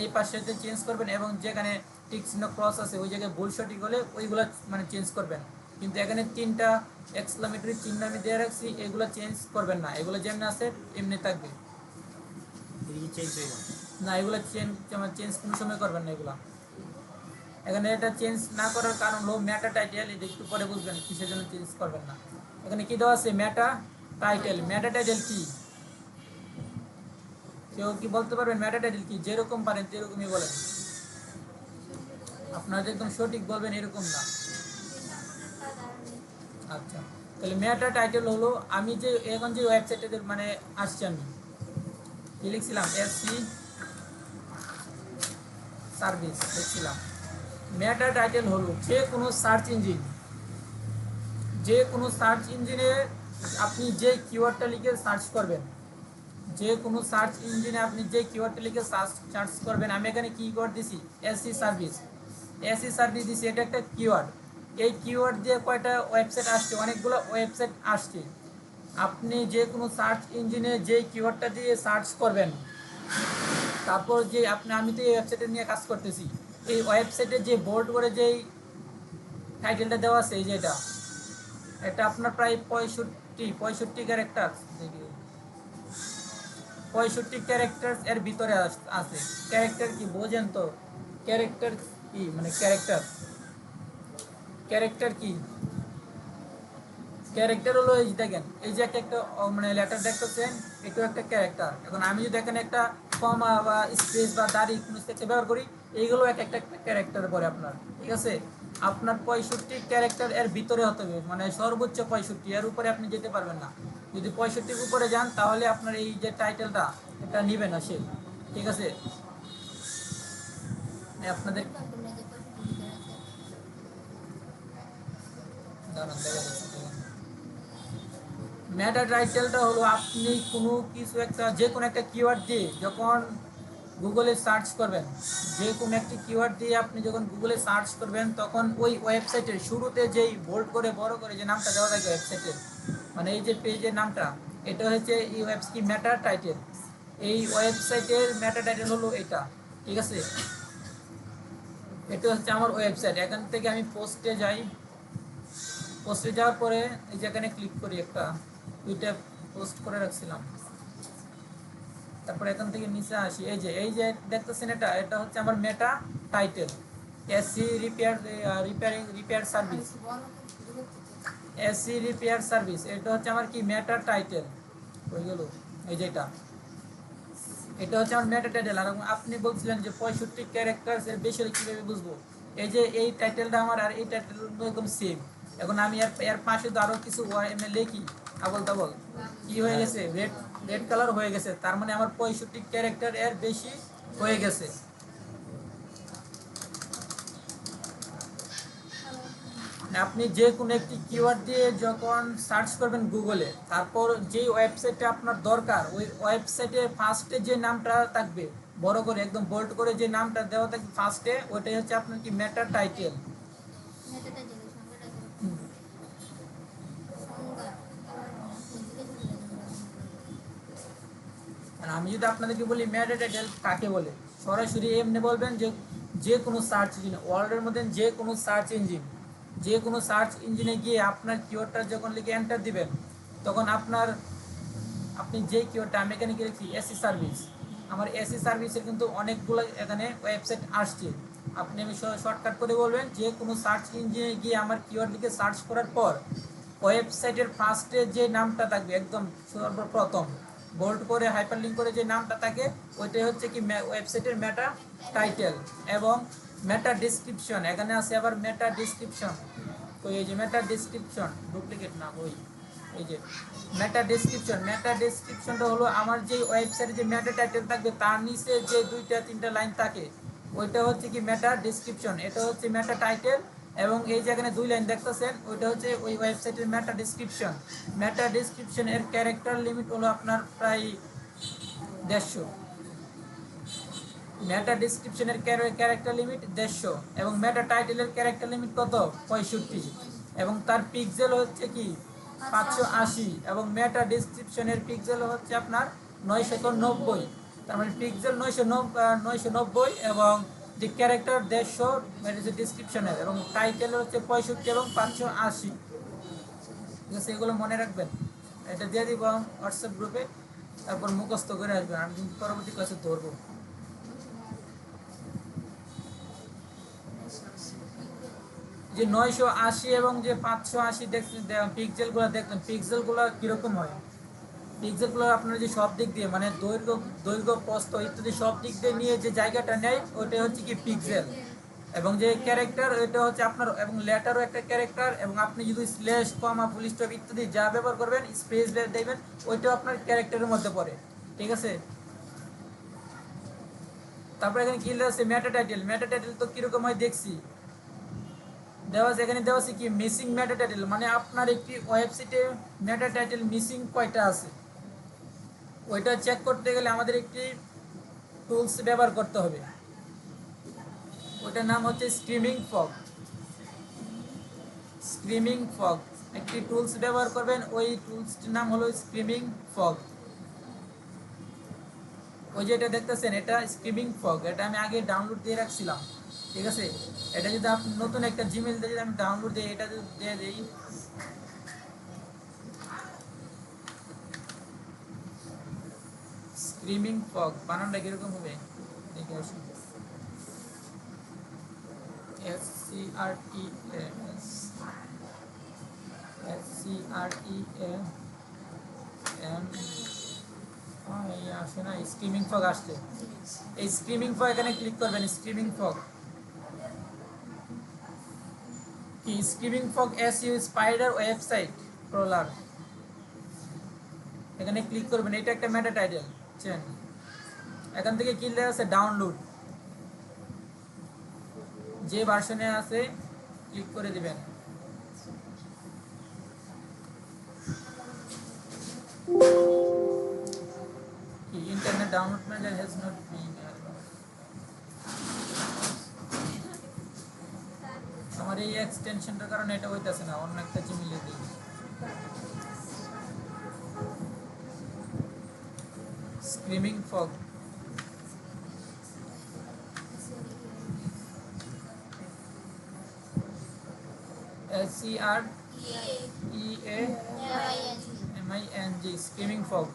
[SPEAKER 1] এই পাশেতে চেঞ্জ করবেন, এবং যেখানে টিক চিহ্ন ক্রস আছে ওই জায়গায় ভুল সঠিক হলে ওইগুলো মানে চেঞ্জ করবেন। কিন্তু এখানে তিনটা এক্সক্লামেটরি চিহ্ন আমি দিয়ে রাখছি, এগুলো চেঞ্জ করবেন না, এগুলো যেমনি আছে এমনি থাকবে না, এগুলো চেঞ্জ কোনো সময় করবেন না এগুলো। এখানে এটা চেঞ্জ না করার কারণ হলো মেটা টাইটেল, এটা একটু পরে বুঝবেন কিসের জন্য চেঞ্জ করবেন না। এখানে কি দেওয়া আছে মেটা টাইটেল। মেটা টাইটেল কি কেউ কি বলতে পারবেন? মেটা টাইটেল কি? যেরকম পারেন সেরকমই বলেন, আপনারা একদম সঠিক বলবেন এরকম না। আচ্ছা, তাহলে মেটা টাইটেল হলো আমি যে এখন যে ওয়েবসাইটে মানে আসছি আমি কি লিখছিলাম এসসি সার্ভিস লিখছিলাম। মেটা টাইটেল হলো যে কোনো সার্চ ইঞ্জিন, যে কোনো সার্চ ইঞ্জিনে আপনি যে কিওয়ার্ডটা লিখে সার্চ করবেন যে কোনো সার্চ ইঞ্জিনে আপনি যে কিওয়ার্ডটা লিখে সার্চ করবেন, আমি এখানে কিওয়ার্ড দিছি এসি সার্ভিস, এসি সার্ভিস দিছি, এটা একটা কিওয়ার্ড। এই কিওয়ার্ড দিয়ে কয়টা ওয়েবসাইট আসছে, অনেকগুলো ওয়েবসাইট আসছে। আপনি যে কোনো সার্চ ইঞ্জিনে যে কিওয়ার্ডটা দিয়ে সার্চ করবেন, তারপর যে আমি তো এই ওয়েবসাইটে নিয়ে কাজ করতেছি, এই ওয়েবসাইটে যে বোল্ড করে যেই টাইটেলটা দেওয়া আছে, এই যে এটা আপনার প্রায় 65 ক্যারেক্টার, 65 ক্যারেক্টার এর ভিতরে আছে। ক্যারেক্টার কি বোঝেন তো? ক্যারেক্টার কি মানে ক্যারেক্টার, ক্যারেক্টার কি? ক্যারেক্টার হলো এই যে দেখেন, এই যে একটা মানে লেটার দেখতেছেন, এটাও একটা ক্যারেক্টার। এখন আমি যদি এখানে একটা কমা বা স্পেস বা দাড়ি কোনো একটা ব্যবহার করি, এইগুলো এক একটা ক্যারেক্টার পরে আপনার, ঠিক আছে? আপনার 65 ক্যারেক্টার এর ভিতরে হতে হবে, মানে সর্বোচ্চ 65, এর উপরে আপনি যেতে পারবেন না। যদি 65 উপরে যান তাহলে আপনার এই যে টাইটেলটা এটা নিবে না সে, ঠিক আছে? আপনাদের দাঁড়ান দেখা যাচ্ছে। মেটা টাইটেলটা হলো আপনি কোনো কিছু একটা, যে কোনো একটা কিওয়ার্ড দিয়ে যখন গুগলে সার্চ করবেন, যে কোনো একটি কিওয়ার্ড দিয়ে আপনি যখন গুগলে সার্চ করবেন, তখন ওই ওয়েবসাইটের শুরুতে যেই বোল্ড করে বড় করে যে নামটা দেওয়া থাকে ওয়েবসাইটের, মানে এই যে পেজের নামটা, এটা হচ্ছে এই কি মেটা টাইটেল। এই ওয়েবসাইটের মেটা টাইটেল হলো এটা, ঠিক আছে? এটা হচ্ছে আমার ওয়েবসাইট। এখান থেকে আমি পোস্টে যাই, পোস্টে যাওয়ার পরে এই যেখানে ক্লিক করি, একটা টুইটার পোস্ট করে রাখছিলাম, তারপর এখান থেকে নিচে আসি, এই যে দেখতেছেন, এটা হচ্ছে আমার meta title, AC repair service, AC repair service, এটা হচ্ছে আমার কি মেটা টাইটেল হয়ে গেল। এই যেটা, এটা হচ্ছে আমার মেটা টাইটেল। আর আপনি বলছিলেন যে 65 ক্যারেক্টার এর বেশি হলে কীভাবে বুঝবো? এই যে এই টাইটেলটা আমার আর এই টাইটেল একদম সেম। এখন আমি এর পাশে তো আরও কিছু এমনি লিখি, আবল তাবল, কি হয়ে গেছে, রেড রেড কালার হয়ে গেছে, তার মানে আমার 65 ক্যারেক্টার এর বেশি হয়ে গেছে। আপনি যে কোনো একটি কিওয়ার্ড দিয়ে যখন সার্চ করবেন গুগলে, তারপর যেই ওয়েবসাইটে আপনার দরকার, ওই ওয়েবসাইটে ফার্স্টে যে নামটা থাকবে, বড় করে একদম বোল্ড করে যে নামটা দেওয়া থাকবে ফার্স্টে, ওইটাই হচ্ছে আপনার কি মেটা টাইটেল। আর আমি যদি আপনাদেরকে বলি মেটা টাইটেল কাকে বলে, সরাসরি এমনি বলবেন যে যে কোনো সার্চ ইঞ্জিন, ওয়ার্ল্ডের মধ্যে যে কোনো সার্চ ইঞ্জিন, যে কোনো সার্চ ইঞ্জিনে গিয়ে আপনার কিওয়ার্ডটা যখন লিখে এন্টার দিবেন, তখন আপনি যে কিওয়ার্ডটা, আমি এখানে কি লিখছি এসি সার্ভিস, আমার এসি সার্ভিসের কিন্তু অনেকগুলো এখানে ওয়েবসাইট আসছে। আমি শর্টকাট করে বলবেন, যে কোনো সার্চ ইঞ্জিনে গিয়ে আমার কিওয়ার্ড লিখে সার্চ করার পর ওয়েবসাইটের ফার্স্টে যে নামটা থাকবে একদম সর্বপ্রথম বোল্ড করে হাইপারলিংক করে যে নামটা থাকে, ওইটাই হচ্ছে কি ওয়েবসাইটের মেটা টাইটেল এবং মেটা ডেসক্রিপশন। এখানে আছে আবার মেটা ডেসক্রিপশন, তো এই যে মেটা ডেসক্রিপশন ডুপ্লিকেট না, ওই এই যে মেটা ডেসক্রিপশনটা হলো আমার যে ওয়েবসাইটে যে মেটা টাইটেল থাকবে তার নিচে যে 2-3টা লাইন থাকে, ওইটা হচ্ছে কি মেটা ডেসক্রিপশন। এটা হচ্ছে মেটা টাইটেল, এবং এই যে এখানে 2 লাইন দেখতেছেন, ওইটা হচ্ছে ওই ওয়েবসাইটের মেটা ডেসক্রিপশন। মেটা ডেসক্রিপশন এর ক্যারেক্টার লিমিট হলো আপনার প্রায় 150। মেটা ডেসক্রিপশনের ক্যারেক্টার লিমিট 150, এবং মেটা টাইটেলের ক্যারেক্টার লিমিট কত, 65, এবং তার পিক্সেল হচ্ছে কি 580, এবং মেটা ডেসক্রিপশনের পিক্সেল হচ্ছে আপনার 990। তার মানে পিক্সেল 990 এবং যে ক্যারেক্টার 150 মেটা ডেসক্রিপশনের, এবং টাইটেল হচ্ছে 65 এবং 580। ঠিক আছে, এগুলো মনে রাখবেন, এটা দিয়ে দিব হোয়াটসঅ্যাপ গ্রুপে, তারপর মুখস্থ করে আসবেন, আমি কিন্তু পরবর্তী ক্লাসে ধরবো। যে 980 এবং যে 580 দেখছেন পিক্সেলগুলো, দেখবেন পিক্সেলগুলো কীরকম হয়। পিক্সেলগুলো আপনার যে সব দিক দিয়ে, মানে দৈর্ঘ্য প্রস্থ ইত্যাদি সব দিক দিয়ে নিয়ে যে জায়গাটা নেয়, ওইটাই হচ্ছে কি পিক্সেল। এবং যে ক্যারেক্টার, ওইটা হচ্ছে আপনার, এবং লেটারও একটা ক্যারেক্টার, এবং আপনি যদি স্ল্যাশ কমা ফুল স্টপ ইত্যাদি যা ব্যবহার করবেন, স্পেস দেবেন, ওইটাও আপনার ক্যারেক্টারের মধ্যে পড়ে, ঠিক আছে? তারপরে এখানে কি আছে, মেটা টাইটেল। মেটা টাইটেল তো কীরকম হয় দেখছি, দেওয়া আছে এখানে, দেওয়া আছে কি মিসিং মেটা টাইটেল, মানে আপনার একটি ওয়েবসাইটে মেটা টাইটেল মিসিং কয়টা আছে, ওইটা চেক করতে গেলে আমাদের একটি টুলস ব্যবহার করতে হবে, ওইটার নাম হচ্ছে স্ক্রিমিং ফগ। স্ক্রিমিং ফগ একটি টুলস ব্যবহার করবেন, ওই টুলসটির নাম হলো স্ক্রিমিং ফগ। ওই যে এটা দেখতেছেন, এটা স্ক্রিমিং ফগ, এটা আমি আগে ডাউনলোড দিয়ে রাখছিলাম, ঠিক আছে। এটা যদি আপনি নতুন একটা জিমেল দিয়ে যদি আমি ডাউনলোড দিই, এটা যদি দিয়ে দিই, স্ক্রিমিং ফগ বানানটা কিরকম হবে দেখে আসুন। SCREAM আসে না, স্ক্রিমিং ফগ আসছে। এই স্ক্রিমিং ফগ এখানে ক্লিক করবেন, স্ক্রিমিং ফগ কি, screaming fog SU spider website crawler, এখানে ক্লিক করবেন। এটা একটা মেটা টাইটেল চেন, এখান থেকে কি লেখা আছে ডাউনলোড, যে ভার্সনে আছে ক্লিক করে দিবেন। Internet download manager has not been, আমার এই এক্সটেনশনটার কারণে এটা হইতাছে না, অন্য একটা জিমেলে দিই। Screaming fog SCREAMING screaming fog.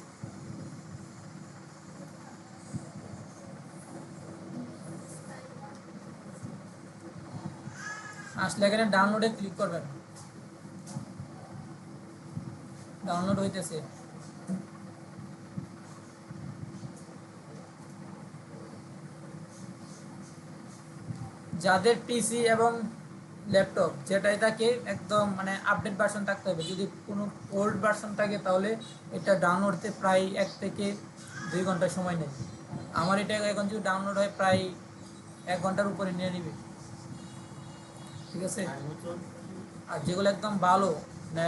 [SPEAKER 1] আসলে এখানে ডাউনলোডে ক্লিক করবেন, ডাউনলোড হইতেছে। যাদের পিসি এবং ল্যাপটপ যেটাই থাকে একদম মানে আপডেট ভার্সন থাকতে হবে, যদি কোনো ওল্ড ভার্সন থাকে তাহলে এটা ডাউনলোড হতে প্রায় 1 থেকে 2 ঘন্টা সময় নেয়। আমার এটা এখন যদি ডাউনলোড হয় প্রায় 1 ঘন্টার উপরে নিয়ে নিবে, ঠিক আছে। আর যেগুলো একদম ভালো মানে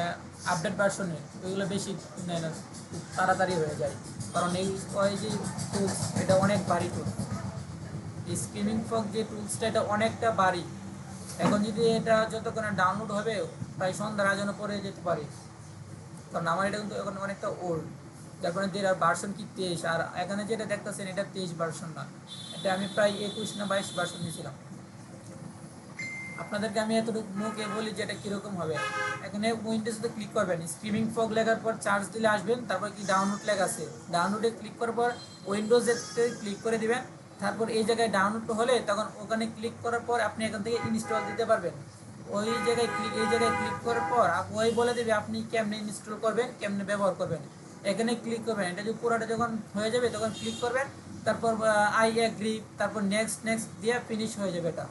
[SPEAKER 1] আপডেট ভার্সনের ওইগুলো বেশি নেয় না, খুব তাড়াতাড়ি হয়ে যায়, কারণ এই ওই যে টুলস এটা অনেক ভারী টুল। এই স্ক্রিমিং ফগ যে টুলসটা এটা অনেকটা ভারী, এখন যদি এটা যতক্ষণে ডাউনলোড হবে প্রায় সন্ধ্যার আজানো পরে যেতে পারে, কারণ আমার এটা কিন্তু এখন অনেকটা ওল্ড, যার কারণে যে ভার্সন কি 23, আর এখানে যেটা দেখতেছেন এটা 23 ভার্সন না, এটা আমি প্রায় 21 না 22 ভার্সন নিয়েছিলাম। আপনাদেরকে আমি এতটুকু মুখে বলি যে এটা কীরকম হবে। এখানে উইন্ডোজে ক্লিক করবেন, স্ক্রিমিং ফগ লেখার পর চার্জ দিলে আসবেন, তারপর কি ডাউনলোড লেখা আছে, ডাউনলোডে ক্লিক করার পর উইন্ডোজে ক্লিক করে দিবেন। তারপর এই জায়গায় ডাউনলোড হলে তখন ওখানে ক্লিক করার পর আপনি এখান থেকে ইনস্টল দিতে পারবেন। ওই জায়গায় এই জায়গায় ক্লিক করার পর ওই বলে দেবে আপনি কেমনে ইনস্টল করবেন, কেমনে ব্যবহার করবেন। এখানে ক্লিক করবেন, এটা যদি পুরোটা যখন হয়ে যাবে তখন ক্লিক করবেন, তারপর আই এগ্রি, তারপর নেক্সট নেক্সট দিয়ে ফিনিশ হয়ে যাবে এটা,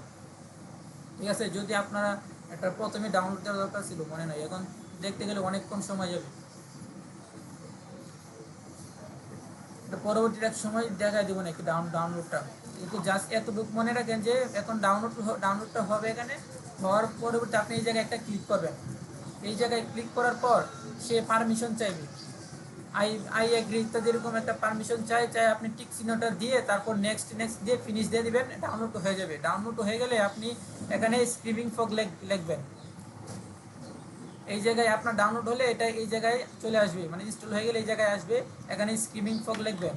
[SPEAKER 1] ঠিক আছে। যদি আপনারা এটা প্রথমে ডাউনলোড দেওয়ার দরকার ছিল, মনে নাই, এখন দেখতে গেলে অনেকক্ষণ সময় যাবে, এটা পরবর্তী এক সময় দেখাই দেবো নাকি ডাউনলোডটা, কিন্তু জাস্ট এতটুকু মনে রাখেন যে এখন ডাউনলোডটা হবে, এখানে হওয়ার পরবর্তী আপনি এই জায়গায় একটা ক্লিক করবেন। এই জায়গায় ক্লিক করার পর সে পারমিশন চাইবে, আই এগ্রি ইত্যাদি এরকম একটা পারমিশন চাই আপনি টিক চিহ্নটা দিয়ে তারপর নেক্সট নেক্সট দিয়ে ফিনিশ দিয়ে দিবেন, ডাউনলোড হয়ে যাবে। ডাউনলোড হয়ে গেলে আপনি এখানে স্ক্রিমিং ফগ লিখবেন, এই জায়গায় আপনার ডাউনলোড হলে এটা এই জায়গায় চলে আসবে, মানে ইনস্টল হয়ে গেলে এই জায়গায় আসবে, এখানে স্ক্রিমিং ফগ লিখবেন।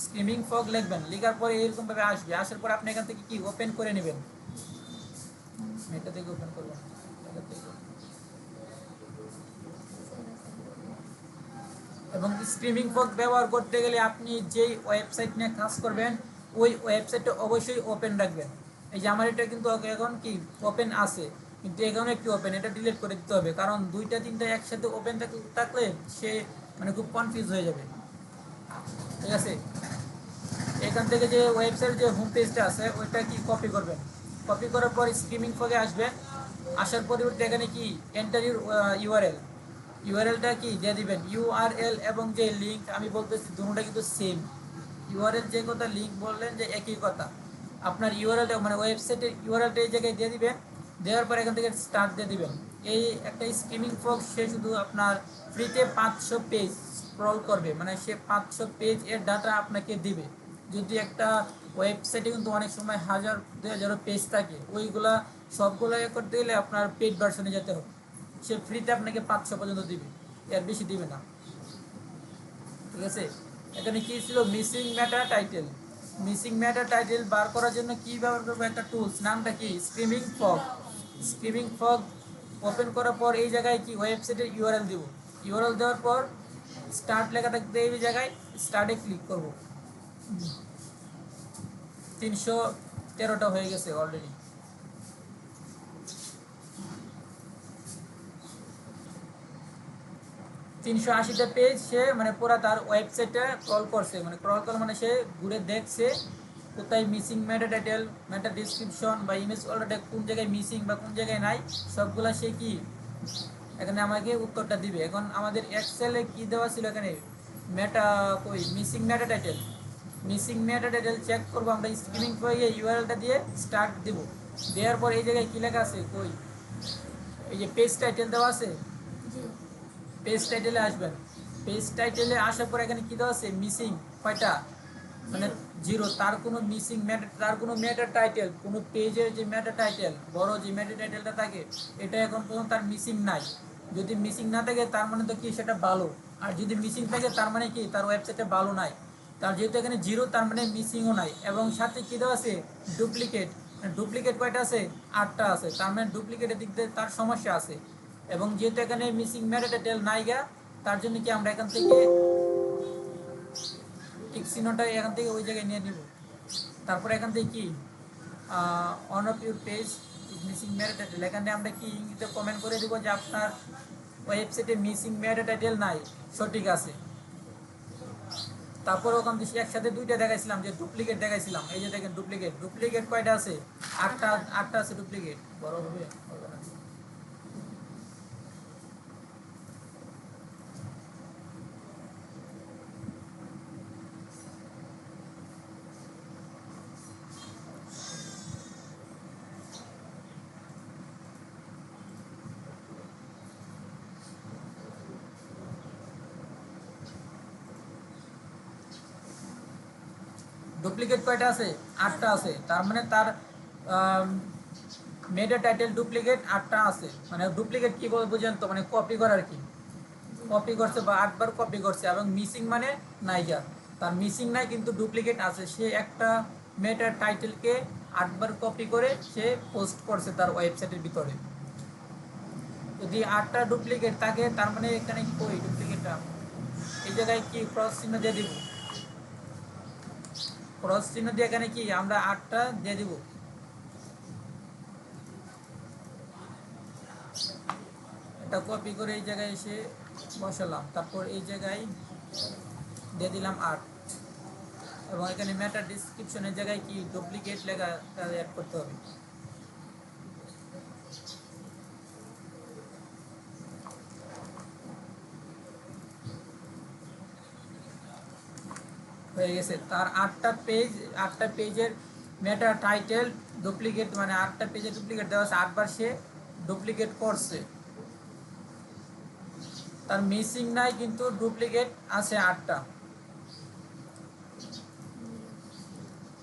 [SPEAKER 1] স্ক্রিমিং ফগ লিখবেন, লেখার পরে এরকম ভাবে আসবে, আসার পর আপনি এখান থেকে কি ওপেন করে নেবেন, এটা থেকে ওপেন করবেন, এটা থেকে। এবং স্ক্রিমিং ফগ ব্যবহার করতে গেলে আপনি যেই ওয়েবসাইট নিয়ে কাজ করবেন ওই ওয়েবসাইটটা অবশ্যই ওপেন রাখবেন। এই যে আমার এটা কিন্তু এখন কি ওপেন আছে, কিন্তু এখানে একটু ওপেন, এটা ডিলিট করে দিতে হবে, কারণ 2টা 3টা একসাথে ওপেন থাকলে সে মানে খুব কনফিউজ হয়ে যাবে, ঠিক আছে। এখান থেকে যে ওয়েবসাইট যে হোম পেজটা আছে ওইটা কি কপি করবেন, কপি করার পর স্ক্রিমিং ফগে আসবেন, আসার পরিবর্তে এখানে কি এন্টার ইউআরএলটা কি দিয়ে দিবেন, ইউআরএল এবং যে লিঙ্ক আমি বলতেছি দুটোটা কিন্তু সেম, ইউআরএল যে কথা লিঙ্ক বললেন যে একই কথা। আপনার ইউআরএলটা মানে ওয়েবসাইটের ইউআরএলটা এই জায়গায় দিয়ে দিবেন, দেওয়ার পর এখান থেকে স্টার্ট দিয়ে দিবেন। এই একটা স্কিমিং ফগ সে শুধু আপনার ফ্রিতে 500 পেজ স্ক্রল করবে, মানে সে 500 পেজ এর ডাটা আপনাকে দিবে। যদি একটা ওয়েবসাইটে কিন্তু অনেক সময় 1000-2000 পেজ থাকে, ওইগুলা সবগুলো করতে গেলে আপনার পেড ভার্সনে যেতে হবে। সে ফ্রিতে আপনাকে 500 পর্যন্ত দিবে, এর বেশি দিবে না। ঠিক আছে, এখানে কি ছিল, missing matter title. Missing matter title bar করার জন্য কি ব্যবহার করবো, একটা টুলস, নামটা কি, screaming fog. Screaming fog open করার পর এই জায়গায় কি ওয়েবসাইটের ইউআরএল দিব। ইউআরএল দেওয়ার পর স্টার্ট লেখা থাকবে, এই জায়গায় স্টার্টে ক্লিক করব। 313টা হয়ে গেছে অলরেডি। 380টা পেজ সে মানে পুরো তার ওয়েবসাইটটা ক্রল করছে, মানে ক্রল করা মানে সে ঘুরে দেখছে কোথায় মিসিং মেটা টাইটেল, মেটা ডিসক্রিপশন বা ইমেজ অলরেডি কোন জায়গায় মিসিং বা কোন জায়গায় নাই, সবগুলা সে কি এখানে আমাকে উত্তরটা দিবে। এখন আমাদের এক্সেলে কি দেওয়া ছিল, এখানে মেটা কই, মিসিং মেটা টাইটেল। মিসিং মেটা টাইটেল চেক করবো আমরা, স্ক্রিনিং করে ইউআরএলটা দিয়ে স্টার্ট দিব। দেওয়ার পর এই জায়গায় কি লেখা আছে, কই এই যে পেজ টাইটেল দেওয়া আছে, পেজ টাইটেলে আসবেন। পেজ টাইটেলে আসার পর এখানে কি দেওয়া আছে, মিসিং কয়টা, মানে 0, তার কোনো মিসিং ম্যাটার, তার কোনো ম্যাটার টাইটেল, কোনো পেজের যে ম্যাটার টাইটেল, বড় যে ম্যাটার টাইটেলটা থাকে, এটা এখন পর্যন্ত তার মিসিং নাই। যদি মিসিং না থাকে তার মানে তো কি সেটা ভালো, আর যদি মিসিং থাকে তার মানে কি তার ওয়েবসাইটে ভালো নাই। তার যেহেতু এখানে 0, তার মানে মিসিংও নাই। এবং সাথে কী দেওয়া আছে, ডুপ্লিকেট। ডুপ্লিকেট কয়টা আছে, 8টা আছে, তার মানে ডুপ্লিকেটের দিক দিয়ে তার সমস্যা আছে। এবং যেহেতু এখানে মিসিং ম্যাটার টাইটেল নাই গা, তার জন্য কি আমরা এখান থেকে টিক চিহ্নটা এখান থেকে ওই জায়গায় নিয়ে নিব। তারপরে এখান থেকে কি on of your page is missing meta title, এখানে আমরা কি ইংলিশে কমেন্ট করে দিব যে আপনার ওয়েবসাইটে মিসিং মেটা টাইটেল নাই, সঠিক আছে। তারপর ওখান থেকে একসাথে দুইটা দেখাইছিলাম, যে ডুপ্লিকেট দেখাইছিলাম, এই যে দেখেন ডুপ্লিকেট। ডুপ্লিকেট কয়টা আছে, 8টা আছে ডুপ্লিকেট। বড় হবে না। ডুপ্লিকেট কয়টা আছে, 8টা আছে, তার মানে তার মেটা টাইটেল ডুপ্লিকেট 8টা আছে। মানে ডুপ্লিকেট কি বলে বুঝেন তো, মানে কপি করার কি, কপি করছে বা 8বার কপি করছে। এবং মিসিং মানে নাই, যা তার মিসিং নাই কিন্তু ডুপ্লিকেট আছে, সে একটা মেটা টাইটেলকে 8বার কপি করে সে পোস্ট করছে তার ওয়েবসাইটের ভিতরে। যদি 8টা ডুপ্লিকেট থাকে তার মানে এখানে কই ডুপ্লিকেটটা, এই জায়গায় কি ক্রস চিহ্ন দিয়ে দিব। ক্রস চিহ্ন দিয়ে এখানে কি আমরা 8টা দিয়ে দিব। এটা কপি করে এই জায়গায় এসে বসালাম, তারপর এই জায়গায় দিয়ে দিলাম 8। এবং এখানে মেটা ডিসক্রিপশনের জায়গায় কি ডুপ্লিকেট লেখা অ্যাড করতে হবে। হয়ে গেছে তার 8টা পেজের মেটা টাইটেল ডুপ্লিকেট, মানে 8টা পেজে ডুপ্লিকেট দেওয়া আছে, 8বার সে ডুপ্লিকেট করছে। তার মিসিং নাই কিন্তু ডুপ্লিকেট আছে 8টা।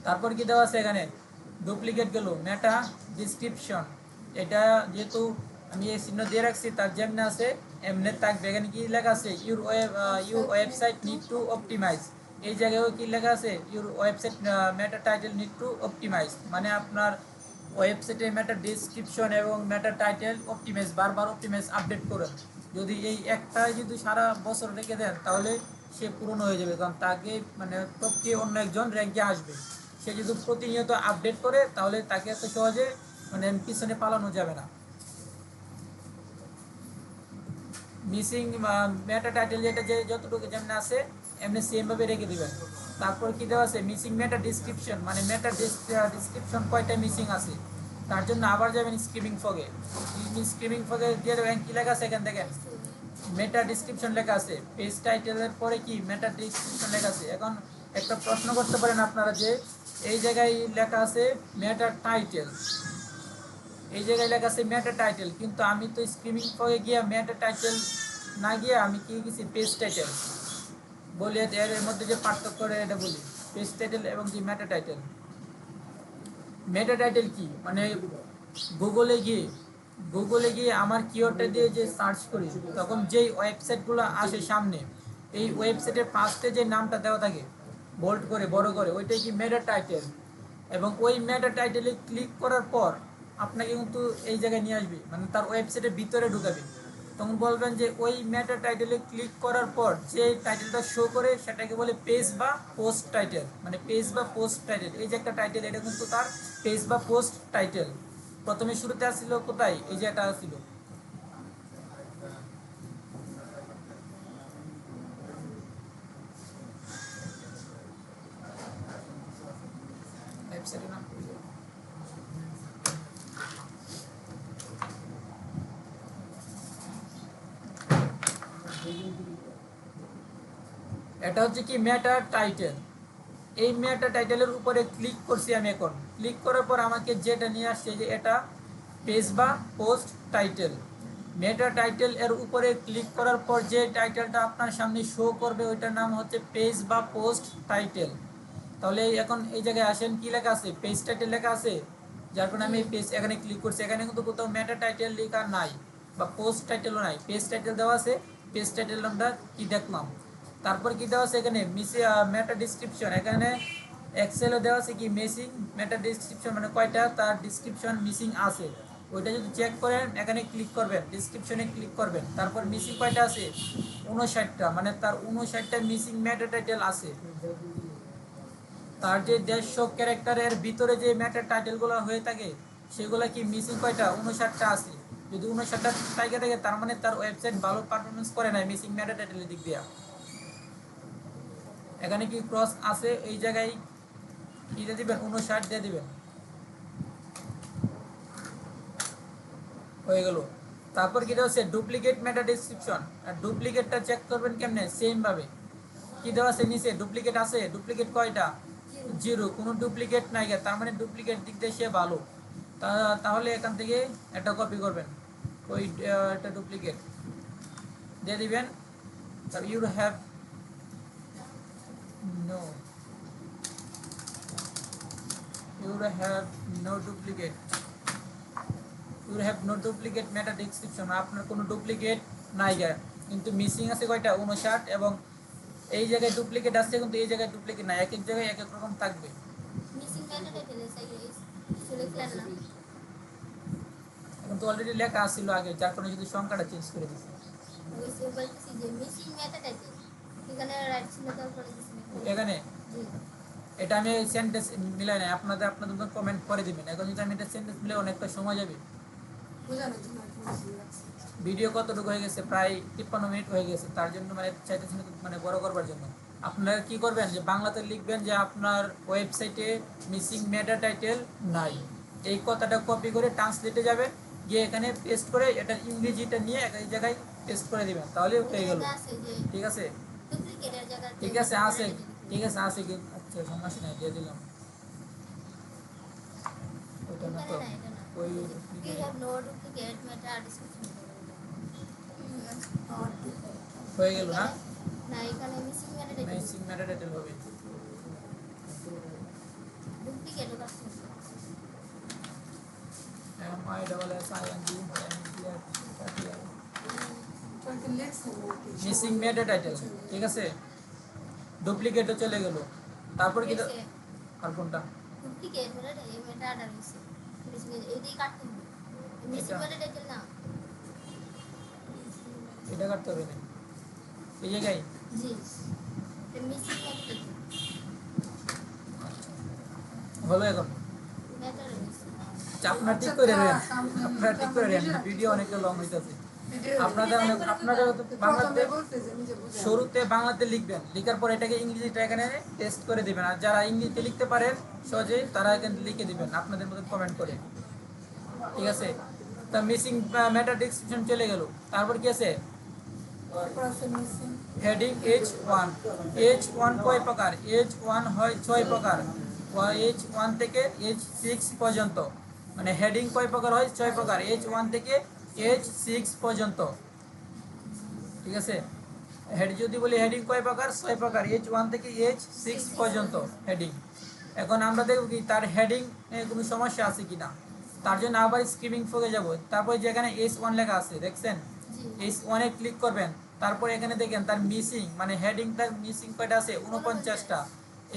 [SPEAKER 1] তারপর কি দেওয়া আছে এখানে, ডুপ্লিকেট গেল মেটা ডিসক্রিপশন। এটা যেহেতু আমি এই চিহ্ন দিয়ে রাখছি, তার যেমনি আছে এমনি থাকবে। এখানে কি লেখা আছে, your website need to optimise. এই জায়গায়ও কি লেখা আছে, your website meta title need to optimise, মানে আপনার ওয়েবসাইটে মেটা ডিসক্রিপশন এবং মেটা টাইটেল অপটিমাইজ, বারবার অপটিমাইজ আপডেট করেন। যদি এই একটাই যদি সারা বছর রেখে দেন তাহলে সে পূরণ হয়ে যাবে, কারণ তাকে মানে প্রত্যেক অন্য একজন র্যাঙ্কে আসবে। সে যদি প্রতিনিয়ত আপডেট করে তাহলে তাকে এত সহজে মানে পিছনে পালানো যাবে না। মিসিং মেটা টাইটেল যেটা যে যতটুকু যেমন আছে এমনি সেমভাবে রেখে দেবেন। তারপর কি দেওয়া আছে, মিসিং মেটা ডিসক্রিপশন, মানে মেটা ডিসক্রিপশন কয়টা মিসিং আছে, তার জন্য আবার যাবেন স্ক্রিমিং ফগে। স্ক্রিমিং ফগে দিয়ে দেবেন কি লেখা আছে, এখান দেখেন মেটা ডিসক্রিপশন লেখা আছে। পেজ টাইটেলের পরে কি মেটা ডিসক্রিপশন লেখা আছে। এখন একটা প্রশ্ন করতে পারেন আপনারা যে এই জায়গায় লেখা আছে মেটা টাইটেল, এই জায়গায় লেখা আছে মেটা টাইটেল, কিন্তু আমি তো স্ক্রিমিং ফগে গিয়ে মেটা টাইটেল না গিয়ে আমি কি গেছি পেজ টাইটেল বলি। এর মধ্যে যে পার্থক্য এটা বলি, পেজ টাইটেল এবং কি মেটা টাইটেল। মেটা টাইটেল কি মানে গুগলে গিয়ে আমার কিওয়ার্ডটা দিয়ে যে সার্চ করি তখন যেই ওয়েবসাইটগুলো আসে সামনে, এই ওয়েবসাইটের ফার্স্টে যে নামটা দেওয়া থাকে বোল্ড করে বড় করে, ওইটাই কি মেটা টাইটেল। এবং ওই মেটা টাইটেলে ক্লিক করার পর আপনাকে কিন্তু এই জায়গায় নিয়ে আসবে, মানে তার ওয়েবসাইটের ভিতরে ঢুকাবে। তখন বলবেন যে ওই মেটা টাইটেলে ক্লিক করার পর যে টাইটেলটা শো করে সেটাকে বলে পেজ বা পোস্ট টাইটেল, মানে পেজ বা পোস্ট টাইটেল। এই যে একটা টাইটেল, এটা কিন্তু তার পেজ বা পোস্ট টাইটেল। প্রথমে শুরুতে আসছিল কোথায়, এই যে এটা আসছিল ওয়েবসাইটের নাম, এটা হচ্ছে কি মেটা টাইটেল। এই মেটা টাইটেলের উপরে ক্লিক করছি আমি। এখন ক্লিক করার পর আমাকে যেটা নিয়ে আসছে যে এটা পেজ বা পোস্ট টাইটেল। মেটা টাইটেল এর উপরে ক্লিক করার পর যে টাইটেলটা আপনার সামনে শো করবে ওইটার নাম হচ্ছে পেজ বা পোস্ট টাইটেল। তাহলে এখন এই জায়গায় আসেন, কি লেখা আছে, পেজ টাইটেল লেখা আছে, যার কারণে আমি পেজ এখানে ক্লিক করছি। এখানে কিন্তু কোথাও মেটা টাইটেল লেখা নাই বা পোস্ট টাইটেলও নাই, পেজ টাইটেল দেওয়া আছে। পেজ টাইটেল আমরা কি দেখলাম, তারপর কি দেওয়া আছে এখানে মেটা ডিসক্রিপশন। এখানে এক্সেলে দেওয়া আছে কি মিসিং মেটা ডিসক্রিপশন, মানে কয়টা তার ডিসক্রিপশন মিসিং আছে। ওইটা যদি চেক করেন এখানে ক্লিক করবেন, ডিসক্রিপশনে ক্লিক করবেন, তারপর মিসিং কয়টা আছে 59টা, মানে তার 59টা মিসিং মেটা টাইটেল আছে। তার যে 150 ক্যারেক্টারের ভিতরে যে মেটা টাইটেলগুলো হয়ে থাকে সেগুলো কি মিসিং কয়টা 59টা আছে। যদি 59টা টাইকে থাকে তার মানে তার ওয়েবসাইট ভালো পারফরমেন্স করে না মিসিং মেটা টাইটেলের দিক দিয়ে। এখানে কি ক্রস আছে, এই জায়গায় কি দিয়ে দিবেন 59 দিয়ে দিবেন, হয়ে গেল। তারপর কি দেওয়া আছে ডুপ্লিকেট মেটা ডেসক্রিপশন। আর ডুপ্লিকেটটা চেক করবেন কেমনে, সেম ভাবে কি দেওয়া আছে নিচে ডুপ্লিকেট আছে, ডুপ্লিকেট কয়টা 0, কোনো ডুপ্লিকেট নাই, তার মানে ডুপ্লিকেট দিক দিয়ে সে ভালো। তাহলে এখান থেকে একটা কপি করবেন, ওই একটা ডুপ্লিকেট দিয়ে দিবেন। তার you have no duplicate, you have no duplicate meta description, আপনার কোনো ডুপ্লিকেট নাই গা, কিন্তু মিসিং আছে কয়টা 59। এবং এই জায়গায় ডুপ্লিকেট আছে কিন্তু এই জায়গায় ডুপ্লিকেট নাই, এক এক জায়গায় এক এক রকম থাকবে।
[SPEAKER 3] মিসিং মেটা টাইটেল সিলেক্ট না
[SPEAKER 1] এখন তো অলরেডি লেখা আসছিল আগে, যার কারণে যদি সংখ্যাটা চেঞ্জ করে দিচ্ছি।
[SPEAKER 3] ওইসে বলতেছি যে মিসিং মেটা টাইটেল এখানে রাইট চিহ্ন দেওয়ার পরে দিছি
[SPEAKER 1] এখানে
[SPEAKER 3] জি
[SPEAKER 1] এটা আমি সেন্টেন্স মিলাই নাই, আপনাদের কমেন্ট করে দিবেন। এখন যদি আমি এটা সেন্টেন্স মিলাই অনেকটা সময় যাবে।
[SPEAKER 2] বোঝানোর জন্য আর কি machine রাখছি।
[SPEAKER 1] ভিডিও কতটুকু হয়ে গেছে, প্রায় 53 মিনিট হয়ে গেছে, তার জন্য মানে চাইতেছেন মানে বড় করবার জন্য। আপনারা কি করবেন যে বাংলাতে লিখবেন যে আপনার ওয়েবসাইটে মিসিং মেটা টাইটেল নাই, এই কথাটা কপি করে ট্রান্সলেটে যাবেন, গিয়ে এখানে পেস্ট করে এটা ইংরেজিটা নিয়ে এই জায়গায় পেস্ট করে দিবেন, তাহলে হয়ে গেল।
[SPEAKER 3] আছে যে
[SPEAKER 1] ঠিক আছে,
[SPEAKER 3] ডুপ্লিকেটের জায়গা
[SPEAKER 1] ঠিক আছে আছে, ঠিক আছে আছে কি, আচ্ছা সমস্যা নাই, দিয়ে দিলাম। ওইটা না তো, ওই
[SPEAKER 3] we have no duplicate meta description
[SPEAKER 1] হয়ে গেল না,
[SPEAKER 3] না এখানে মিসিং মেটা টাইটেল
[SPEAKER 1] মিসিং মেটা টাইটেল হবে।
[SPEAKER 3] ডুপ্লিকেট আছে
[SPEAKER 2] ওটাকে লেখছেন নাকি?
[SPEAKER 1] মিসিং মেটা টাইটেল, ঠিক আছে, ডুপ্লিকেটও চলে গেল। তারপর কি আর কোনটা,
[SPEAKER 3] ডুপ্লিকেট মেটা অর্ডার হইছে মিসিং এইটাই কাটতে হবে মিসিং মেটা টাইটেল না
[SPEAKER 1] এটা কাটতে হবে না এই জায়গায়।
[SPEAKER 3] জি মিসিং মেটা টাইটেল
[SPEAKER 1] হলো এখন
[SPEAKER 3] মেটা রয়েছে
[SPEAKER 1] আপনারা ঠিক করে নেন, আপনারা ঠিক করে নেন, ভিডিও অনেকটা লং হইতেছে। আপনারা বাংলাতে
[SPEAKER 2] বলতেছে নিজে বুঝে
[SPEAKER 1] শুরুতে বাংলাতে লিখবেন, লেখার পর এটাকে ইংরেজিটা এখানে টেস্ট করে দিবেন। আর যারা ইংরেজিতে লিখতে পারেন সহজেই তারা এখানে লিখে দিবেন আপনাদের মতো কমেন্ট করে, ঠিক আছে। তা মিসিং মেটা ডেসক্রিপশন চলে গেল। তারপর কি আছে
[SPEAKER 2] মিসিং
[SPEAKER 1] হেডিং H1। H1 কয় প্রকার, H1 হয় 6 প্রকার, H1 থেকে H6 পর্যন্ত। মানে হেডিং কয় প্রকার হয়? 6 প্রকার, H1 থেকে H6 পর্যন্ত। ঠিক আছে, হেড যদি বলি হেডিং কয় প্রকার? 6 প্রকার, H1 থেকে H6 পর্যন্ত হেডিং। এখন আমরা দেখব কি তার হেডিং এ কোনো সমস্যা আছে কিনা। তার জন্য আবার স্ক্রিমিং ফোকে যাব, তারপর যেখানে H1 লেখা আছে দেখছেন, H1 এ ক্লিক করবেন। তারপর এখানে দেখেন তার মিসিং মানে হেডিং তার মিসিং কয়টা আছে? 49টা।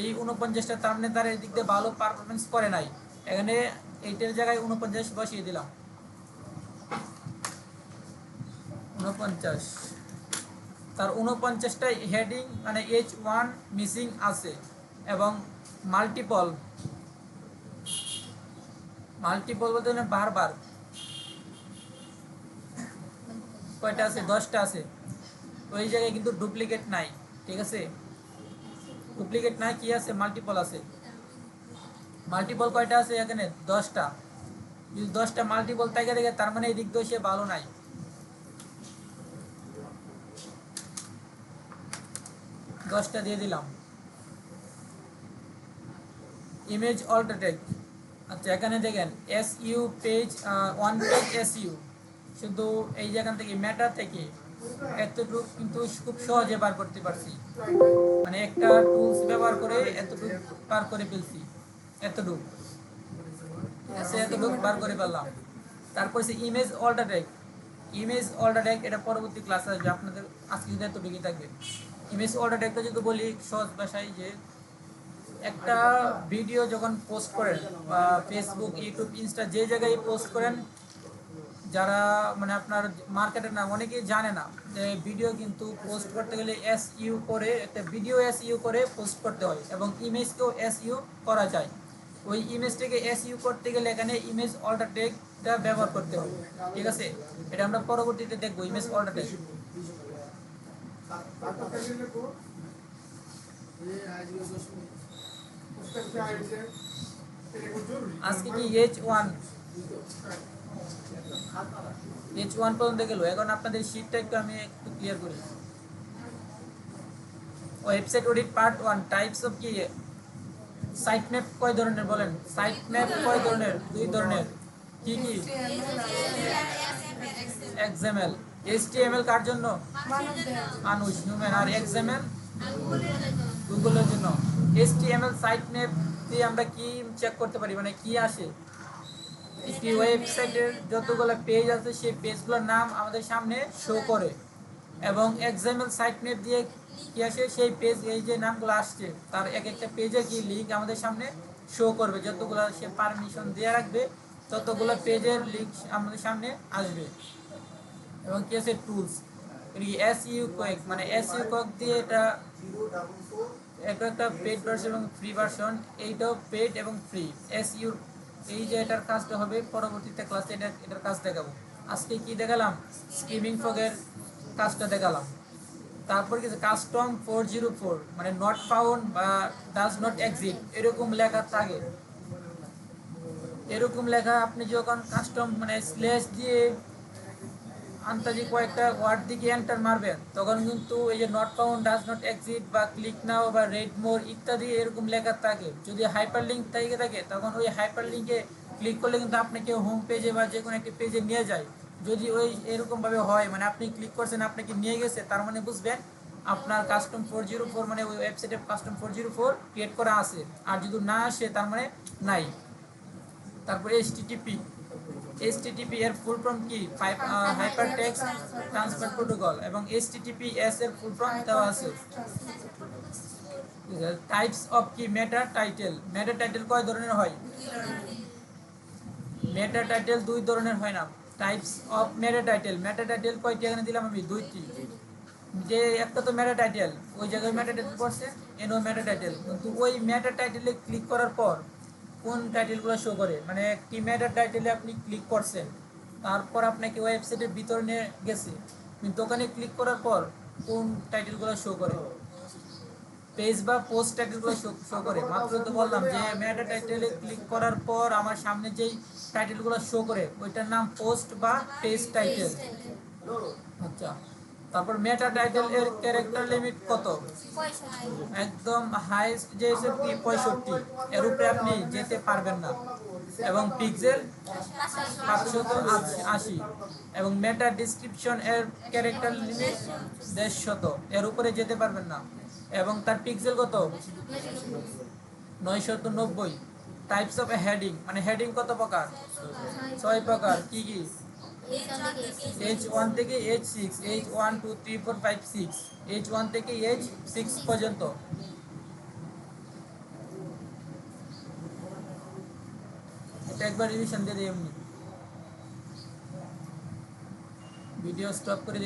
[SPEAKER 1] এই 49টা তার মানে তার এদিক দিয়ে ভালো পারফরমেন্স করে নাই। এখানে এইটার জায়গায় 49 বসিয়ে দিলাম, 49। তার 49টাই হেডিং মানে H1 মিসিং আছে। এবং মাল্টিপল মাল্টিপল বলতে গেলে বারবার কয়টা আছে? 10টা আছে। ওই জায়গায় কিন্তু ডুপ্লিকেট নাই। ঠিক আছে, ডুপ্লিকেট নাই, কি আছে? মাল্টিপল আছে। মাল্টিপল কয়টা আছে এখানে? 10টা। যদি 10টা মাল্টিপল থাকে দেখে তার মানে এই দিক দিয়ে সে ভালো নাই। 10টা দিয়ে দিলাম। ইমেজ অল্টারটেক, আচ্ছা এখানে দেখেন SU page, one page SU, শুধু এই জায়গা থেকে মেটা থেকে এতটুকু কিন্তু খুব সহজে বার করতে পারছি। মানে একটা টুলস ব্যবহার করে এতটুকু পার করে ফেলছি, এতটুকু। ঠিক আছে, এতটুকু বার করে ফেললাম। তারপর হচ্ছে ইমেজ অল্টারটেক। ইমেজ অল্টারটেক এটা পরবর্তী ক্লাসে আসবে, আপনাদের আজকে যদি এতটুকুই থাকবে। ইমেজ অল্টারটেকটা যদি বলি সহজ ভাষায়, যে একটা ভিডিও যখন পোস্ট করেন বা ফেসবুক, ইউটিউব, ইনস্টা যে জায়গায় পোস্ট করেন, যারা মানে আপনার মার্কেটের না অনেকেই জানে না যে ভিডিও কিন্তু পোস্ট করতে গেলে এসইউ করে, একটা ভিডিও এসইউ করে পোস্ট করতে হয় এবং ইমেজকেও এসইউ করা যায়। ওই ইমেজটাকে এসইউ করতে গেলে এখানে ইমেজ অল্টারটেকটা ব্যবহার করতে হবে। ঠিক আছে, এটা আমরা পরবর্তীতে দেখবো ইমেজ অল্টারটেক। আজকে কি H1 পর্যন্ত গেল। এখন আপনাদের শীটটা আমি একটু ক্লিয়ার করি। Website audit part 1, types of কি? সাইট ম্যাপ কয় ধরনের বলেন? সাইট ম্যাপ কয় ধরনের? 2 ধরনের। কি কি? XML। HTML কার জন্য? মানুষ, হিউম্যান। আর XML গুগলের জন্য। HTML সাইট ম্যাপ দিয়ে আমরা কি চেক করতে পারি, মানে কি আসে? একটি ওয়েবসাইটের যতগুলো পেজ আছে সেই পেজগুলোর নাম আমাদের সামনে শো করে। এবং XML সাইট ম্যাপ দিয়ে কি আসে? সেই পেজ, এই যে নামগুলো আসছে তার এক একটা পেজে কি লিঙ্ক আমাদের সামনে শো করবে। যতগুলো সে পারমিশন দিয়ে রাখবে ততগুলো পেজের লিঙ্ক আমাদের সামনে আসবে। এবং কি আছে? টুলস। এসইউ কোয়েক, মানে এসইউ কোয়েক দিয়ে এটা একটা পেড ভার্সন এবং ফ্রি ভার্সন। এইটাও পেড এবং ফ্রি। এসইউ এই যে এটার কাজটা হবে পরবর্তীতে ক্লাসে এটার কাজ দেখাবো। আজকে কি দেখালাম? স্কিমিং ফগের কাজটা দেখালাম। তারপর কিছু কাস্টম 404, মানে নট ফাউন্ড বা ডাজ নট এক্সিট এরকম লেখা থাকে। এরকম লেখা আপনি যখন কাস্টম মানে স্ল্যাশ দিয়ে আন্তাজি কয়েকটা ওয়ার্ড দিকে এন্টার মারবেন তখন কিন্তু এই যে not found, does not exit বা ক্লিক নাও বা রেড মোর ইত্যাদি এরকম লেখা থাকে। যদি হাইপার লিঙ্ক থাকে তখন ওই হাইপার লিঙ্কে ক্লিক করলে কিন্তু আপনাকে হোম পেজে বা যে কোনো একটি পেজে নিয়ে যায়। যদি ওই এরকমভাবে হয়, মানে আপনি ক্লিক করছেন আপনাকে নিয়ে গেছে, তার মানে বুঝবেন আপনার কাস্টম 404 মানে ওই ওয়েবসাইটে কাস্টম 404 ক্রিয়েট করা আছে। আর যদি না আসে তার মানে নাই। তারপরে HTTP এর ফুল ফর্ম কি? Hypertext transfer protocol. এবং HTTPS এর ফুল ফর্ম দেওয়া আছে। টাইপস অফ কি? মেটা টাইটেল। মেটা টাইটেল কয় ধরনের হয়? মেটা টাইটেল 2 ধরনের হয় না। Types of meta title. Meta title কয়টি এখানে দিলাম আমি? 2টি। যে একটা তো মেটা টাইটেল, ওই জায়গায় মেটা টাইটেল পড়ছে, এনো মেটা টাইটেল। কিন্তু ওই মেটা টাইটেলে ক্লিক করার পর কোন টাইটেলগুলো শো করে, মানে একটি মেটা টাইটেলে আপনি ক্লিক করছেন, তারপর আপনাকে ওয়েবসাইটের ভিতরে নিয়ে গেছে, কিন্তু ওখানে ক্লিক করার পর কোন টাইটেলগুলো শো করে? পেজ বা পোস্ট টাইটেলগুলো শো করে। মাত্র তো বললাম যে মেটা টাইটেলে ক্লিক করার পর আমার সামনে যেই টাইটেলগুলো শো করে ওইটার নাম পোস্ট বা পেজ টাইটেল। আচ্ছা, তারপর মেটা টাইটেল এর ক্যারেক্টার লিমিট কত? একদম হাইস্ট যে 65, এর উপরে আপনি যেতে পারবেন না। এবং পিক্সেল 580 এবং মেটা ডিসক্রিপশন এর ক্যারেক্টার লিমিট 150 এর উপরে যেতে পারবেন না এবং তার পিক্সেল কত 990 টাইপস অফ হেডিং মানে হেডিং কত প্রকার 6 প্রকার কি কি H1 থেকে H6 H1 2 3 4 5 6 H1 থেকে H6 পর্যন্ত এটা একবার রিভিশন দিয়ে দিই এমনি ভিডিও স্টপ করে